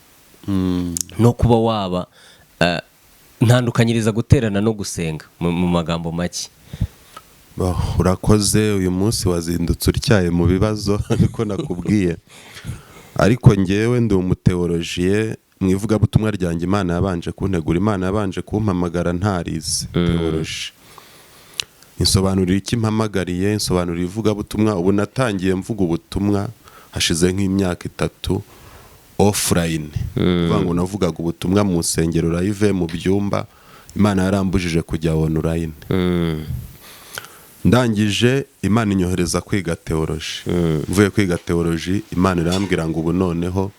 no kuba waba ntandukanyiriza guterana no gusenga mu magambo make. Urakoze, uyu munsi wazindutse utyaye mu bibazo niko nakubwiye. Ariko ngewe ndi umuteolojiye, mu ivugabutumwa ryanjye Imana yabanje kuntegura, Imana yabanje kumpamagara ntarize teoloji. Insobanurira iki mpamagariye, insobanurira ivugabutumwa. Ubu natangiye mvuga ubutumwa hashize nk'imyaka 3 offline, kuvuga ngo navugaga ubutumwa mu nsengero live mu byumba. Imana yarambujije kujya online. Ndangije Imana inyohereza kwiga teoloji. Mvuye kwiga teoloji, Imana irambwira ngo ubu noneho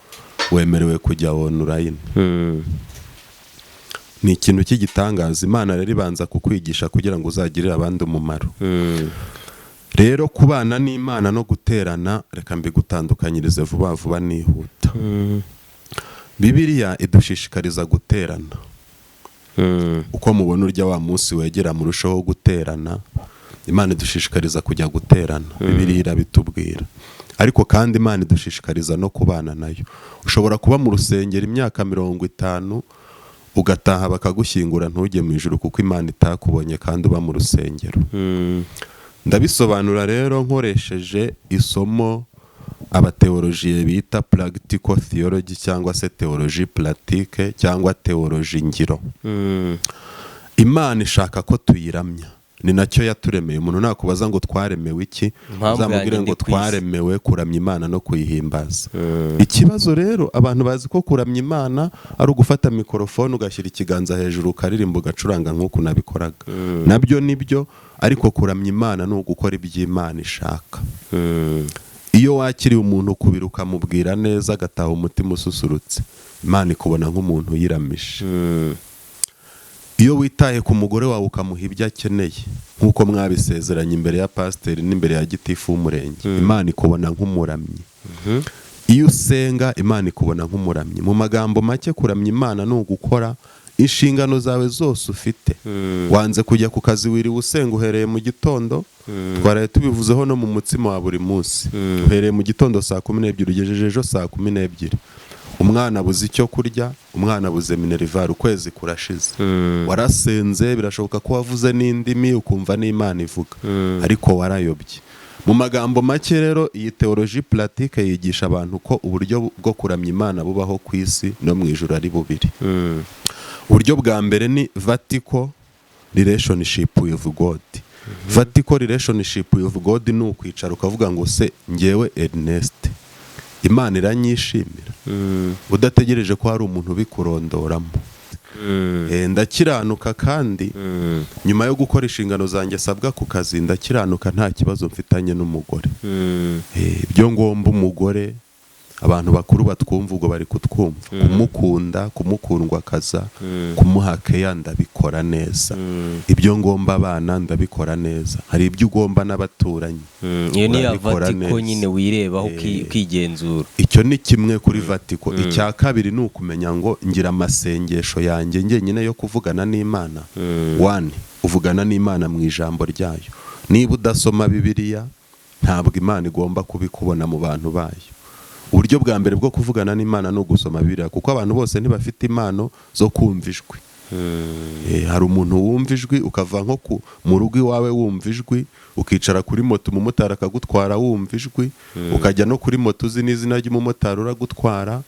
wemerewe kujya online. Ni ikintu cy'igitangaza. Imana rero ibanza kukwigisha kugira ngo uzagirire abandi umumaro. Rero kubana n'Imana no guterana, reka mbigutandukanyirize vuba vuba nihuta. Bibiliya idushishikariza guterana. Uko mubona urya wa munsi wegera murushaho guterana, Imana idushishikariza kujya guterana. Bibiliya irabitubwira. Ariko kandi Imana idushishikariza no kubana nayo. Ushobora kuba mu rusengero imyaka 50 ugataha bakagushyingura ntujye mu ijuru kuko Imana itakubonye kandi uba mu rusengero. Ndabisobanura rero nkoresheje isomo abateolojiye bita practical theology, cyangwa se theologie pratique, cyangwa theologie ngiro. Imana ishaka ko tuyiramya, ni nacyo yaturemeye. Umuntu nakubaza ngo twaremewe iki, uzamubwire ngo twaremewe kuramya Imana no kuyihimbaza. Ikibazo rero, abantu bazi ko kuramya Imana ari ugufata mikrofone ugashyira ikiganza hejuru ukaririmba ugacuranga nk'uko nabikoraga. Nabyo nibyo, ariko kuramya Imana ni ugukora iby'Imana ishaka. Iyo wakiriye umuntu kubira ukamubwira neza agataha umutima ususurutse, Imana ikubona nk'umuntu uyiramije. Iyo witaye ku mugore wawe ukamuha ibyo akeneye nk'uko mwabisezeranye imbere ya pasiteri n'imbere ya gitifu w'umurenge, Imana ikubona nk'umuramyi. Iyo usenga, Imana ikubona nk'umuramyi. Mu magambo make, kuramya Imana ni ugukora inshingano zawe zose ufite. Wanze kujya ku kazi wiriwe usenga uhereye mu gitondo, twaraye tubivuzeho no mu mutsima wa buri munsi. Uhereye mu gitondo saa 12 ugejeje ejo saa 12. Umwana abuze icyo kurya, umwana abuze minerivare, ukwezi kurashize. Warasenze, birashoboka ko wavuze n'indimi ukumva n'Imana ivuga, ariko warayobye. Mu magambo make rero, iyi theologie pratique yigisha abantu ko uburyo bwo kuramya Imana bubaho ku isi no mu ijuru ari bubiri. Uburyo bwa mbere ni vertical relationship with God. Vertical relationship with God ni ukwicara ukavuga ngo se ngewe Ernest, Imana iranyishimira udategereje ko hari umuntu ubikurondoramo. Ndakiranuka kandi nyuma yo gukora inshingano zanjye asabwa ku kazi, ndakiranuka nta kibazo mfitanye n'umugore. Ibyo ngomba umugore, abantu bakuru batwumva ubwo bari kutwumva, kumukunda, kumukundwa kaza, kumuha keya ndabikora neza. Ibyo ngomba abana ndabikora neza. Hari ibyo ugomba n'abaturanyi, iyo ni avatiko nyine wirebaho ukigenzura. Icyo ni kimwe kuri vatiko. Icya kabiri ni ukumenya ngo ngira amasengesho yanjye njyenyine yo kuvugana n'Imana. One, uvugana n'Imana mu ijambo ryayo. Niba udasoma Bibiliya ntabwo Imana igomba kubikubona mu bantu bayo. Uburyo bwa mbere bwo kuvugana n'Imana no gusoma Bibiliya, kuko abantu bose ntibafite impano zo kumva ijwi. Hari umuntu wumva ijwi ukava nko mu rugo iwawe wumva ijwi, ukicara kuri moto umumotari akagutwara wumva ijwi, ukajya no kuri moto uzi n'izina ry'umumotari uragutwara,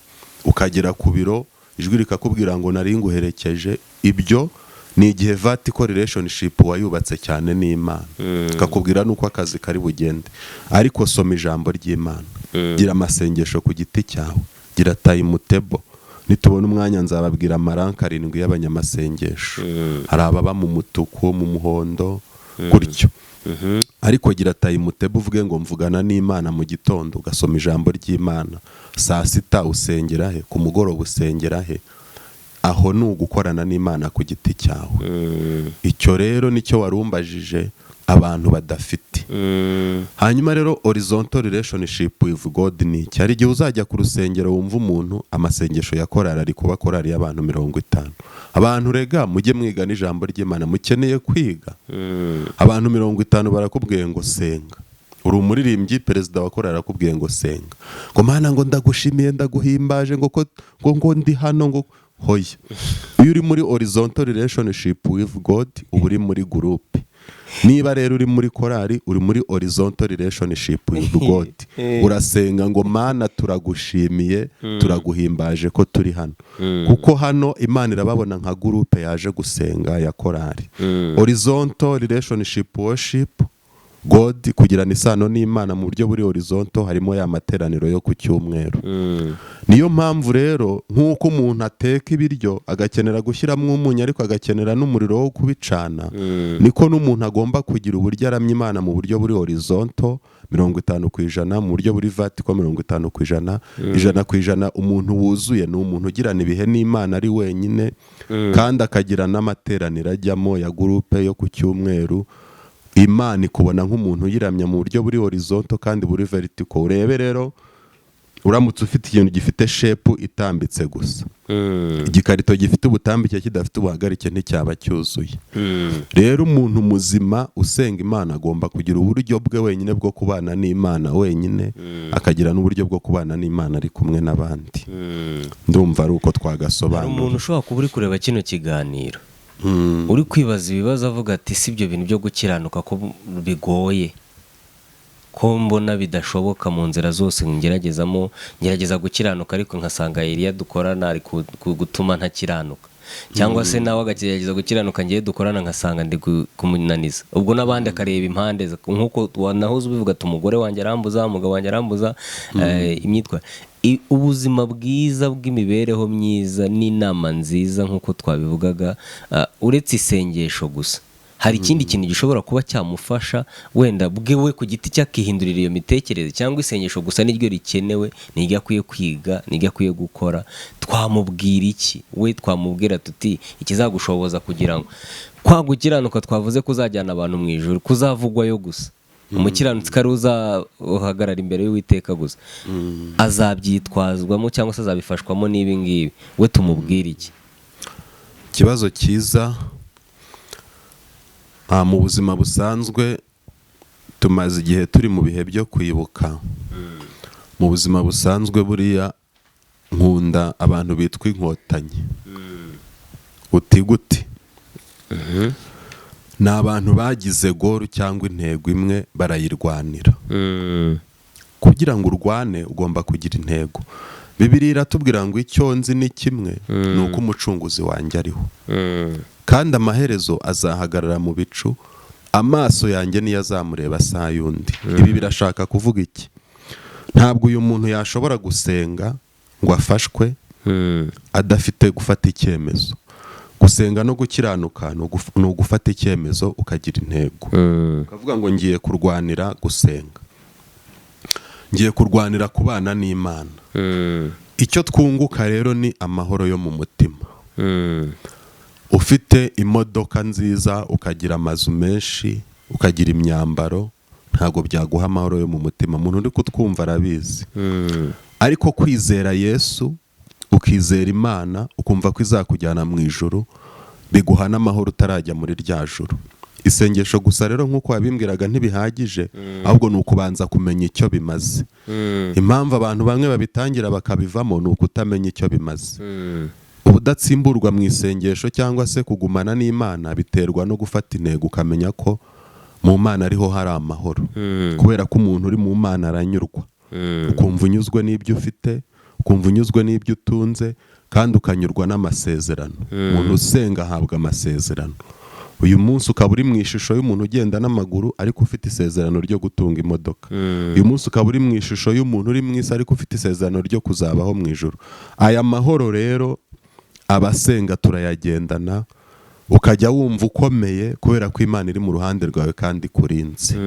ukagera ku biro ijwi rikakubwira ngo nari nguherekeje. Ibyo ni igihe vertical relationship wayubatse cyane n'Imana, kakubwira nuko akazi kari bugende. Ariko soma ijambo ry'Imana, gira amasengesho ku giti cyawe, gira timetable. Nitubona umwanya nzababwira amaranka 7 y'abanyamasengesho. Hari ababa mu mutuku, mu muhondo, gutyo. Ariko gira timetable, uvuge ngo mvugana n'Imana mu gitondo, ugasoma ijambo ry'Imana. Saa 6 usengera he, ku mugoroba usengera he. Aho ni ugukorana n'Imana ku giti cyawe. Icyo rero nicyo warumbajije abantu badafite. Hanyuma rero horizontal relationship with God ni iki? Hari igihe uzajya ku rusengero wumva umuntu amasengesho ya korari ari kuba korari y'abantu 50. Abantu rega mujye mwiga n'ijambo ry'Imana, mukeneye kwiga. Abantu 50 barakubwiye ngo senga. Uri umuririmbyi, perezida wa korari arakubwiye ngo senga. Ngo Mana ngo ndagushimiye ndaguhimbaje ngo ndi hano ngo hoya. Iyo uri muri horizontal relationship with God uba uri muri group. Niba rero uri muri korari uri muri horizontal relationship with God, urasenga ngo Mana turagushimiye turaguhimbaje ko turi hano. Kuko hano Imana irababona nka group yaje gusenga ya korari. Horizontal relationship worship God, kugirana isano n'Imana mu buryo buri horizontal harimo ya materaniro yo ku cyumweru. Niyo mpamvu rero nk'uko umuntu ateka ibiryo agakenera gushyiramo umunyu ariko agakenera n'umuriro wo kubicana, niko n'umuntu agomba kugira uburyo aramya Imana mu buryo buri horizontal 50%, mu buryo buri vertical 50%, 100%. Umuntu wuzuye ni umuntu ugirana ibihe n'Imana ari wenyine, kandi akagira n'amateraniro ajyamo ya groupe yo ku cyumweru. Imana ikubona nk'umuntu uyiramya mu buryo buri horizontal kandi buri vertical. Urebe rero uramutse ufite ikintu gifite shape itambitse gusa, igikarito gifite ubutambike kidafite ubuhagarike nticyaba cyuzuye. Rero umuntu muzima usenga Imana agomba kugira uburyo bwe wenyine bwo kubana n'Imana wenyine, akagira n'uburyo bwo kubana n'Imana ari kumwe n'abandi. Ndumva ari uko twagasobanura. Hari umuntu ushobora kuba uri kureba kino kiganiro uri kwibaza ibibazo avuga ati si ibyo bintu byo gukiranuka ko bigoye, ko mbona bidashoboka mu nzira zose ngerageza gukiranuka ariko nkasanga Eliya dukorana ari gutuma ntakiranuka, cyangwa se nawe agagerageza gukiranuka ngiye dukorana nkasanga ndi kumunaniza. Ubwo n'abandi akareba impande nk'uko wanahoze ubivuga ati umugore wanjye arambuza, umugabo wanjye arambuza, imyitwarire. Ubuzima bwiza bw'imibereho myiza n'inama nziza nk'uko twabivugaga, uretse isengesho gusa hari ikindi kintu gishobora kuba cyamufasha wenda bwewe ku giti cyakihindurira iyo mitekerereze, cyangwa isengesho gusa niryo rikenewe, niryo akwiye kwiga, niryo akwiye gukora. Twamubwira iki? We twamubwira tuti ikizagushoboza kugira ngo kwa gukiranuka twavuze ko uzajyana abantu mu ijuru, kuzavugwayo gusa. Umukiranutsi kari uzahagarara imbere y'Uwiteka gusa, azabyitwazwamo cyangwa se azabifashwamo n'ibi ngibi. We tumubwira iki? Ikibazo cyiza. Mu buzima busanzwe tumaze igihe turi mu bihe byo kwibuka. Mu buzima busanzwe buriya nkunda abantu bitwa inkotanyi. Uti gute? Ni abantu bagize goru cyangwa intego imwe barayirwanira. Kugira ngo urwane ugomba kugira intego. Bibiliya iratubwira ngo icyo nzi ni kimwe, ni uko umucunguzi wanjye ariho, kandi amaherezo azahagarara mu bicu, amaso yanjye niyo azamureba saa yundi. Ibi birashaka kuvuga iki? ntabwo uyu muntu yashobora gusenga ngo afashwe adafite gufata icyemezo. Gusenga no gukiranuka ni ugufata icyemezo ukagira intego, ukavuga ngo ngiye kurwanira gusenga, ngiye kurwanira kubana n'Imana. Icyo twunguka rero ni amahoro yo mu mutima. Ufite imodoka nziza, ukagira amazu menshi, ukagira imyambaro, ntabwo byaguha amahoro yo mu mutima. Umuntu uri kutwumva arabizi. Ariko kwizera Yesu, ukizera Imana, ukumva ko izakujyana mu ijuru, biguha n'amahoro utarajya muri rya juru. Isengesho gusa rero nk'uko wabimbwiraga ntibihagije, ahubwo ni ukubanza kumenya icyo bimaze. Impamvu abantu bamwe babitangira bakabivamo ni ukutamenya icyo bimaze. Ubudatsimburwa mu isengesho cyangwa se kugumana n'Imana biterwa no gufata intego, ukamenya ko mu Mana ariho hari amahoro. Kubera ko umuntu uri mu Mana aranyurwa, ukumva unyuzwe n'ibyo ufite, ukumva unyuzwe n'ibyo utunze, kandi ukanyurwa n'amasezerano. Umuntu usenga ahabwa amasezerano. Uyu munsi ukaba uri mu ishusho y'umuntu ugenda n'amaguru ariko ufite isezerano ryo gutunga imodoka. Uyu munsi ukaba uri mu ishusho y'umuntu uri mu isi ariko ufite isezerano ryo kuzabaho mu ijuru. Aya mahoro rero abasenga turayagendana, ukajya wumva ukomeye kubera ko Imana iri mu ruhande rwawe kandi kurinze.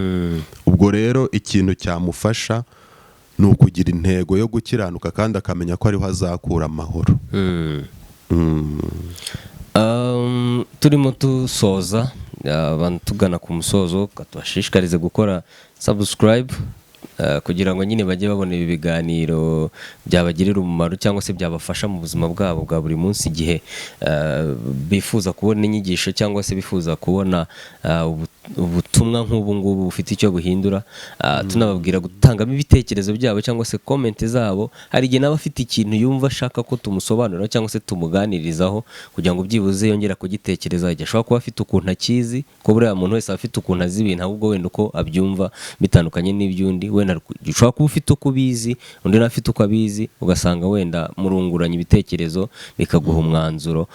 Ubwo rero ikintu cyamufasha ni ukugira intego yo gukiranuka kandi akamenya ko ariho azakura amahoro. Turimo dusoza, abantu tugana ku musozo, tubashishikarize gukora subscribe kugira ngo nyine bajye babona ibi biganiro byabagirira umumaro cyangwa se byabafasha mu buzima bwabo bwa buri munsi, igihe bifuza kubona inyigisho cyangwa se bifuza kubona ubutumwa nk'ubu ngubu bufite icyo buhindura. Tunababwira gutangamo ibitekerezo byabo cyangwa se komenti zabo. Hari igihe n'aba afite ikintu yumva ashaka ko tumusobanurira cyangwa se tumuganirizaho kugira ngo byibuze yongera kugitekereza. Igihe ashobora kuba afite ukuntu akizi, ko buriya muntu wese afite ukuntu azi ibintu, ahubwo wenda uko abyumva bitandukanye n'iby'undi. Wenda ushobora kuba ufite uko ubizi, undi nawe afite uko abizi, ugasanga wenda murunguranye ibitekerezo bikaguha umwanzuro.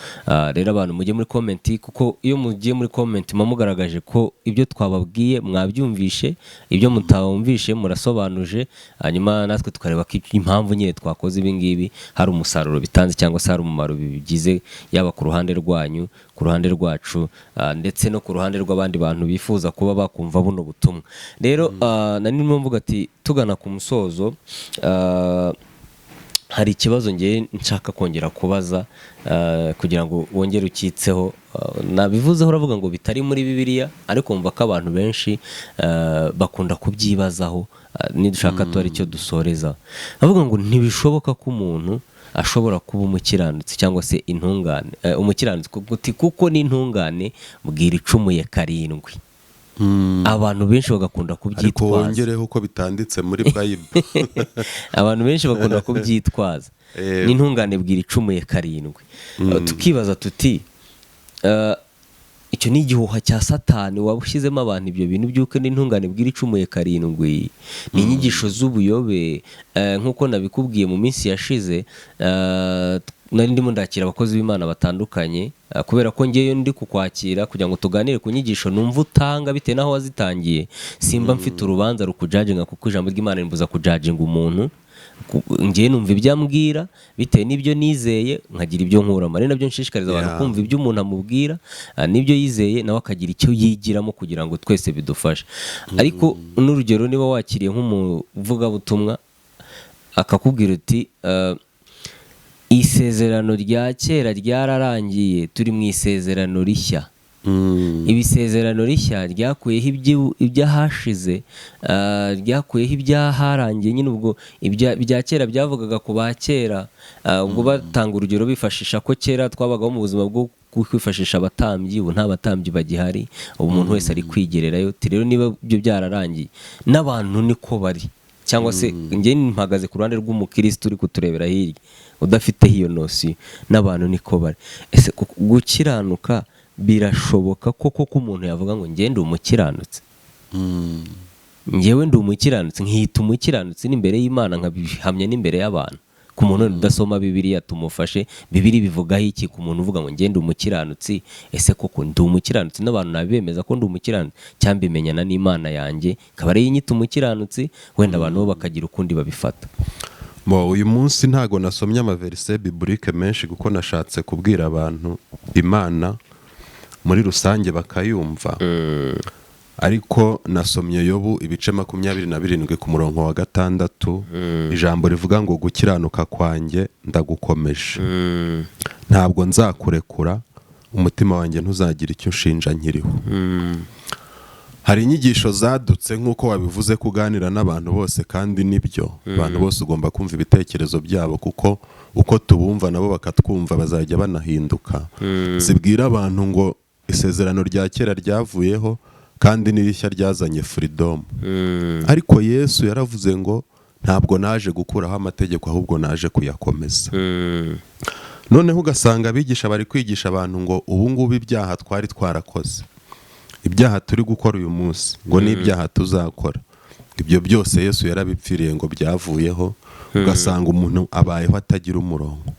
Rero abantu mujye muri komenti, kuko iyo mugiye muri komenti muba mugaragaje ko ibyo twababwiye mwabyumvishe, ibyo mutabumvishe murasobanuje, hanyuma natwe tukareba ko impamvu nyine twakoze ibi ngibi hari umusaruro bitanze cyangwa se hari umumaro bigize, yaba ku ruhande rwanyu, ku ruhande rwacu, ndetse no ku ruhande rw'abandi bantu bifuza kuba bakumva buno butumwa. Rero nani mvuga ati tugana ku musozo, hari ikibazo ngiye nshaka kongera kubaza kugira ngo wongere ukitseho. Nabivuzeho uravuga ngo bitari muri Bibiliya, ariko mva ko abantu benshi bakunda kubyibazaho. Nidushaka to ari cyo dusoreza, avuga ngo ntibishoboka ko umuntu ashobora kuba umukiranutsi cyangwa se intungane, umukiranutsi kuko n'intungane bwira icumuye karindwi. Abantu benshi bagakunda kubyitwaza, ariko wongereho uko bitanditse muri Bible. Abantu benshi bakunda kubyitwaza, n'intungane bwira icumuye karindwi. Tukibaza tuti icyo ni igihuha cya Satani waba ushyizemo abantu ibyo bintu by'uko n'intungane bwira icumuye karindwi. Ni inyigisho z'ubuyobe, nk'uko nabikubwiye mu minsi yashize. Nari ndimo ndakira abakozi b'Imana batandukanye, kubera ko ngeyo ndi kukwakira kugira ngo tuganire ku nyigisho numva utanga bitewe n'aho wazitangiye. Simba mfite urubanza rukujajinga, kuko ijambo ry'Imana rimbuza kujajinga umuntu. Ngewe numva ibyo ambwira bitewe n'ibyo nizeye, nkagira ibyo nkuramo. Ari nabyo nshishikariza abantu kumva ibyo umuntu amubwira n'ibyo yizeye, nawe akagira icyo yigiramo kugira ngo twese bidufashe. Ariko n'urugero, niba wakiriye nk'umuvugabutumwa akakubwira uti isezerano rya kera ryararangiye, turi mu isezerano rishya. Ibisezerano rishya ryakuyeho ibyahashize, ryakuyeho ibyaharangiye. Nyine ubwo ibya kera byavugaga ku ba kera, ubwo batanga urugero bifashisha ko kera twabagaho mu buzima bwo kwifashisha abatambyi. Ubu nta batambyi bagihari, ubu umuntu wese ari kwigererayo. Rero niba ibyo byararangiye, n'abantu niko bari. Cyangwa se njye mpagaze ku ruhande rw'umukristo uri kuturebera hirya, udafite iyo nosiyo, n'abantu niko bari. Ese gukiranuka birashoboka koko ko umuntu yavuga ngo njye ndi umukiranutsi? Njyewe ndi umukiranutsi, nkihita umukiranutsi n'imbere y'Imana, nkabihamya n'imbere y'abantu ku muntu udasoma Bibiliya tumufashe. Bibiliya bivugaho iki ku muntu uvuga ngo ngende umukiranutsi? Ese koko ndi umukiranutsi n'abantu nabemeza ko ndi umukiranutsi, cyangwa bimenyana n'Imana yanjye ikaba ari yinyita umukiranutsi, wenda abantu bo bakagira ukundi babifata? Uyu munsi ntago nasomye amaverise biblique menshi kuko nashatse kubwira abantu Imana muri rusange bakayumva. Ariko nasomye Yobu ibice 27 ku murongo wa 6, ijambo rivuga ngo gukiranuka kwanjye ndagukomeje, ntabwo nzakurekura, umutima wanjye ntuzagira icyo ushinja nkiriho. Hari inyigisho zadutse nk'uko wabivuze, kuganira n'abantu bose, kandi nibyo abantu bose ugomba kumva ibitekerezo byabo, kuko uko tubumva nabo bakatwumva bazajya banahinduka. Zibwira abantu ngo isezerano rya kera ryavuyeho kandi n'irishya ryazanye freedom. Ariko Yesu yaravuze ngo ntabwo naje gukuraho amategeko, ahubwo naje kuyakomeza. Noneho ugasanga abigisha bari kwigisha abantu ngo ubu ngubu ibyaha twari twarakoze, ibyaha turi gukora uyu munsi ngo ni ibyaha tuzakora, ibyo byose Yesu yarabipfiriye ngo byavuyeho. Ugasanga umuntu abayeho atagira umurongo.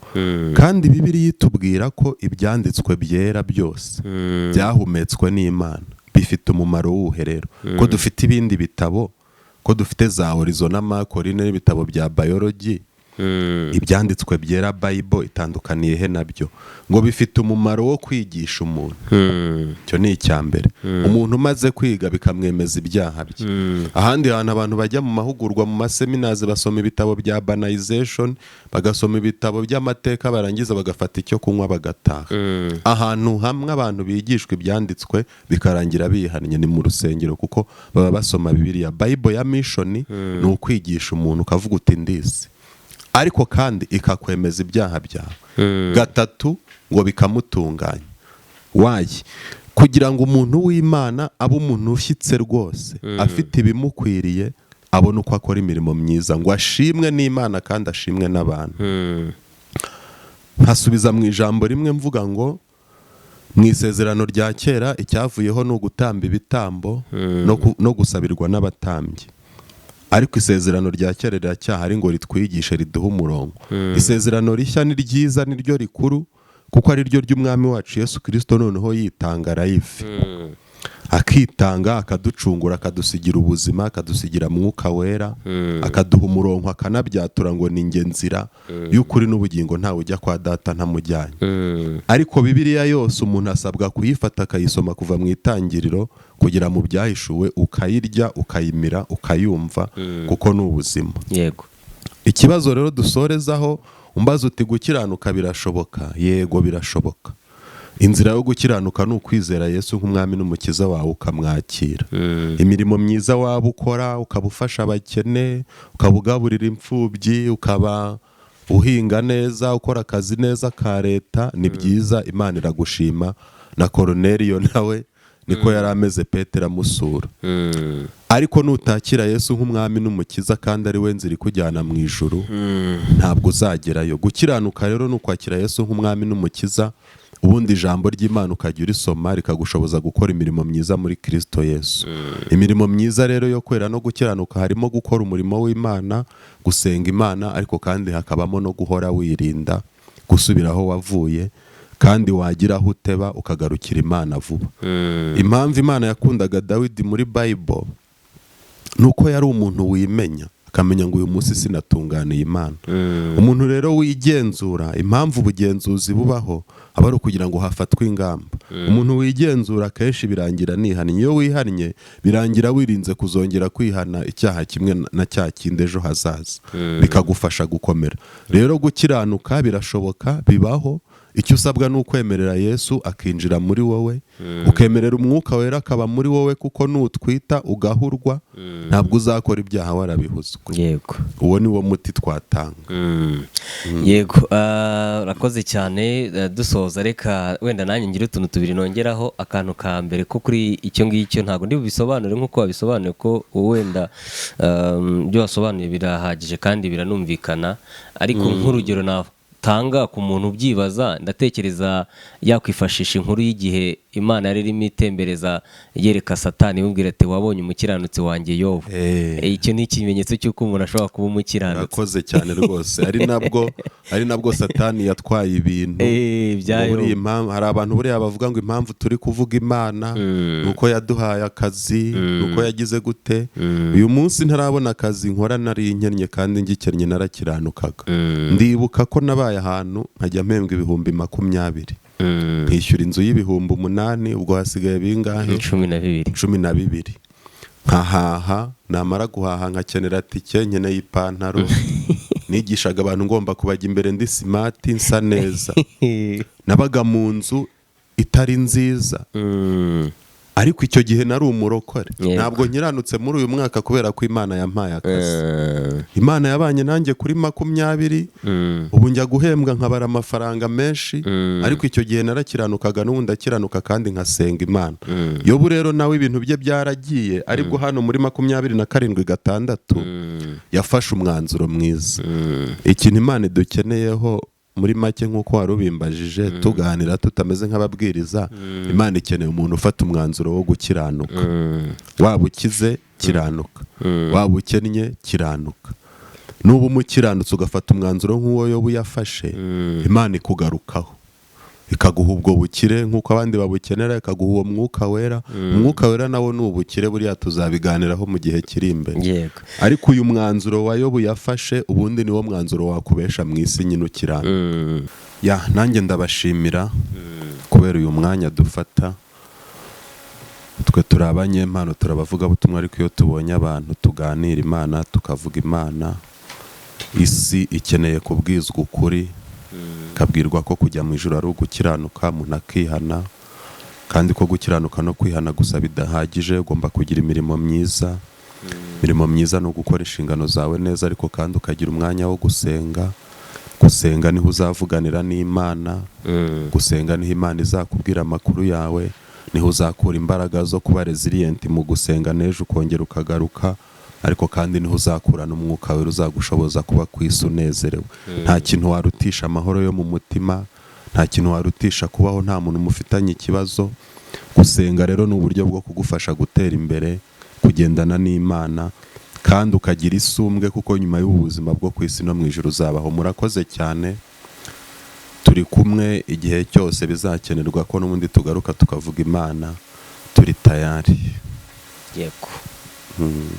Kandi Bibiliya itubwira ko ibyanditswe byera byose byahumetswe n'Imana, bifite umumaro wuhe rero? Ko dufite ibindi bitabo, ko dufite za Horizon n'Amakorine n'ibitabo bya biology, ibyanditswe byera Bible itandukaniye he nabyo? Ngo bifite umumaro wo kwigisha umuntu. Cyo ni icyambere. Umuntu umaze kwiga bikamwemeza ibyaha bye. Ahandi hantu abantu bajya mu mahugurwa mu maseminazi basoma ibitabo bya banalization, bagasoma ibitabo by'amateka, barangiza bagafata icyo kunywa bagataha. Ahantu hamwe abantu bigishwa ibyanditswe bikarangira bihannye ni mu rusengero, kuko baba basoma Bibiliya. Bible ya mission ni ukwigisha umuntu ukavuga uti ndisi, ariko kandi ikakwemeza ibyaha byawe. Gatatu, ngo bikamutunganya. Wayi kugira ngo umuntu w'Imana abe umuntu ushyitse rwose, afite ibimukwiriye, abone uko akora imirimo myiza, ngo ashimwe n'Imana kandi ashimwe n'abantu. Nkasubiza mu ijambo rimwe mvuga ngo mu isezerano rya kera icyavuyeho ni ugutamba ibitambo no gusabirwa n'abatambyi. Ariko isezerano rya kera riracyahari ngo ritwigishe, riduhe umurongo. Isezerano rishya ni ryiza, ni ryo rikuru, kuko ari ryo ry'umwami wacu Yesu Kristo noneho yitanga life, akitanga, akaducungura, akadusigira ubuzima, akadusigira mwuka wera, akaduha umurongo, akanabyatura ngo ni nge nzira y'ukuri n'ubugingo, ntawe ujya kwa data ntamujyanye. Ariko Bibiliya yose umuntu asabwa kuyifata akayisoma kuva mu itangiriro kugira mu byahishuwe, ukayirya, ukayimira, ukayumva, kuko ni ubuzima. Yego. Ikibazo rero dusorezaho, umbaza uti gukiranuka birashoboka? Yego birashoboka. Inzira yo gukiranuka ni ukwizera Yesu nk'umwami n'umukiza wawe, ukamwakira. Imirimo myiza waba ukora, ukaba ufasha abakene, ukaba ugaburira imfubyi, ukaba uhinga neza, ukora akazi neza ka leta, ni byiza, Imana iragushima. Na Korneliyo nawe niko yari ameze, Petero amusura. Ariko nutakira Yesu nk'umwami n'umukiza kandi ari we nzira ikujyana mu ijuru, ntabwo uzagerayo. Gukiranuka rero ni ukwakira Yesu nk'umwami n'umukiza, ubundi ijambo ry'Imana ukajya urisoma rikagushoboza gukora imirimo myiza muri Kristo Yesu. Imirimo myiza rero yo kwera no gukiranuka harimo gukora umurimo w'Imana, gusenga Imana, ariko kandi hakabamo no guhora wirinda gusubira aho wavuye, kandi wagira aho uteba ukagarukira Imana vuba. Impamvu Imana yakundaga Dawidi muri Bible nuko yari umuntu wimenya, akamenya ngo uyu munsi sinatunganiye Imana. Umuntu rero wigenzura, impamvu ubugenzuzi bubaho aba ari ukugira ngo hafatwe ingamba. Umuntu wigenzura kenshi birangira nihannye. Iyo wihannye birangira wirinze kuzongera kwihana icyaha kimwe na cya kindi ejo hazaza, bikagufasha gukomera. Rero gukiranuka birashoboka, bibaho. Icyo usabwa ni ukwemerera Yesu akinjira muri wowe, ukemerera umwuka wera akaba muri wowe, kuko nutwita ugahurwa ntabwo uzakora ibyaha warabihuzwe. Yego. Uwo ni wo muti twatanga. Yego. Urakoze cyane. Dusoza reka wenda nanjye ngira utuntu tubiri nongeraho. Akantu ka mbere ko kuri icyo ngicyo ntabwo ndi bubisobanure nk'uko wabisobanuye, ko wenda ibyo wasobanuye birahagije kandi biranumvikana, ariko nk'urugero nawe utanga ku muntu ubyibaza, ndatekereza yakwifashisha inkuru y'igihe Imana yari irimo itembereza yereka Satani imubwira ati wabonye umukiranutsi wanjye Yobu. Icyo ni ikimenyetso cy'uko umuntu ashobora kuba umukiranutsi. Urakoze cyane rwose. ari nabwo Satani yatwaye ibintu. Hari abantu buriya bavuga ngo impamvu turi kuvuga Imana nuko yaduhaye akazi, nuko yagize gute. Uyu munsi ntarabona akazi nkora, nari nkennye kandi ngikennye narakiranukaga. Ndibuka ko nabaye ahantu nkajya mpembwa 20,000, nkishyura inzu y'ibihumbi 8, ubwo hasigaye bingahe? 12. Nkahaha, namara guhaha nkakenera tike, nkeneye ipantaro. Nigishaga abantu ngomba kubajya imbere ndi smart, nsa neza. Nabaga mu nzu itari nziza, ariko icyo gihe nari umurokore. Ntabwo nkiranutse muri uyu mwaka kubera ko Imana yampaye akazi. Imana yabanye nanjye kuri 20, ubu njya guhembwa nkabara amafaranga menshi, ariko icyo gihe narakiranukaga, n'ubu ndakiranuka kandi nkasenga Imana. Yobu rero nawe ibintu bye byaragiye, aribwo hano muri 27/6 yafashe umwanzuro mwiza. Ikintu Imana idukeneyeho muri make nk'uko warubimbajije tuganira tutameze nk'ababwiriza, Imana ikeneye umuntu ufata umwanzuro wo gukiranuka. Waba ukize kiranuka, waba ukennye kiranuka. Nuba umukiranutse ugafata umwanzuro nk'uwo Yobu yafashe, Imana ikugarukaho, ikaguha ubwo bukire nk'uko abandi babukenera, ikaguha uwo mwuka wera. Umwuka wera nawo ni ubukire, buriya tuzabiganiraho mu gihe kiri imbere. Ariko uyu mwanzuro wa Yobu yafashe, ubundi niwo mwanzuro wakubesha mu isi nyine ukiranuka. Nanjye ndabashimira kubera uyu mwanya dufata. Twe turi abanyempano, turabavuga butumwa, ariko iyo tubonye abantu tuganira Imana, tukavuga Imana, isi ikeneye kubwizwa ukuri, kabwirwa ko kujya mu ijuru ari ugukiranuka, umuntu akihana, kandi ko gukiranuka no kwihana gusa bidahagije, ugomba kugira imirimo myiza. Imirimo myiza no gukora inshingano zawe neza, ariko kandi ukagira umwanya wo gusenga. Gusenga niho uzavuganira n'Imana, gusenga niho Imana izakubwira amakuru yawe, niho uzakura imbaraga zo kuba resilient mu gusenga n'ejo ukongera ukagaruka, ariko kandi niho uzakurana umwuka wera uzagushoboza kuba ku isi unezerewe. Nta kintu warutisha amahoro yo mu mutima, nta kintu warutisha kubaho nta muntu mufitanye ikibazo. Gusenga rero ni uburyo bwo kugufasha gutera imbere, kugendana n'Imana, kandi ukagira isumbwe, kuko nyuma y'ubuzima bwo ku isi no mu ijuru uzabaho. Murakoze cyane, turi kumwe igihe cyose bizakenerwa ko n'ubundi tugaruka tukavuga Imana, turi tayari. Yego.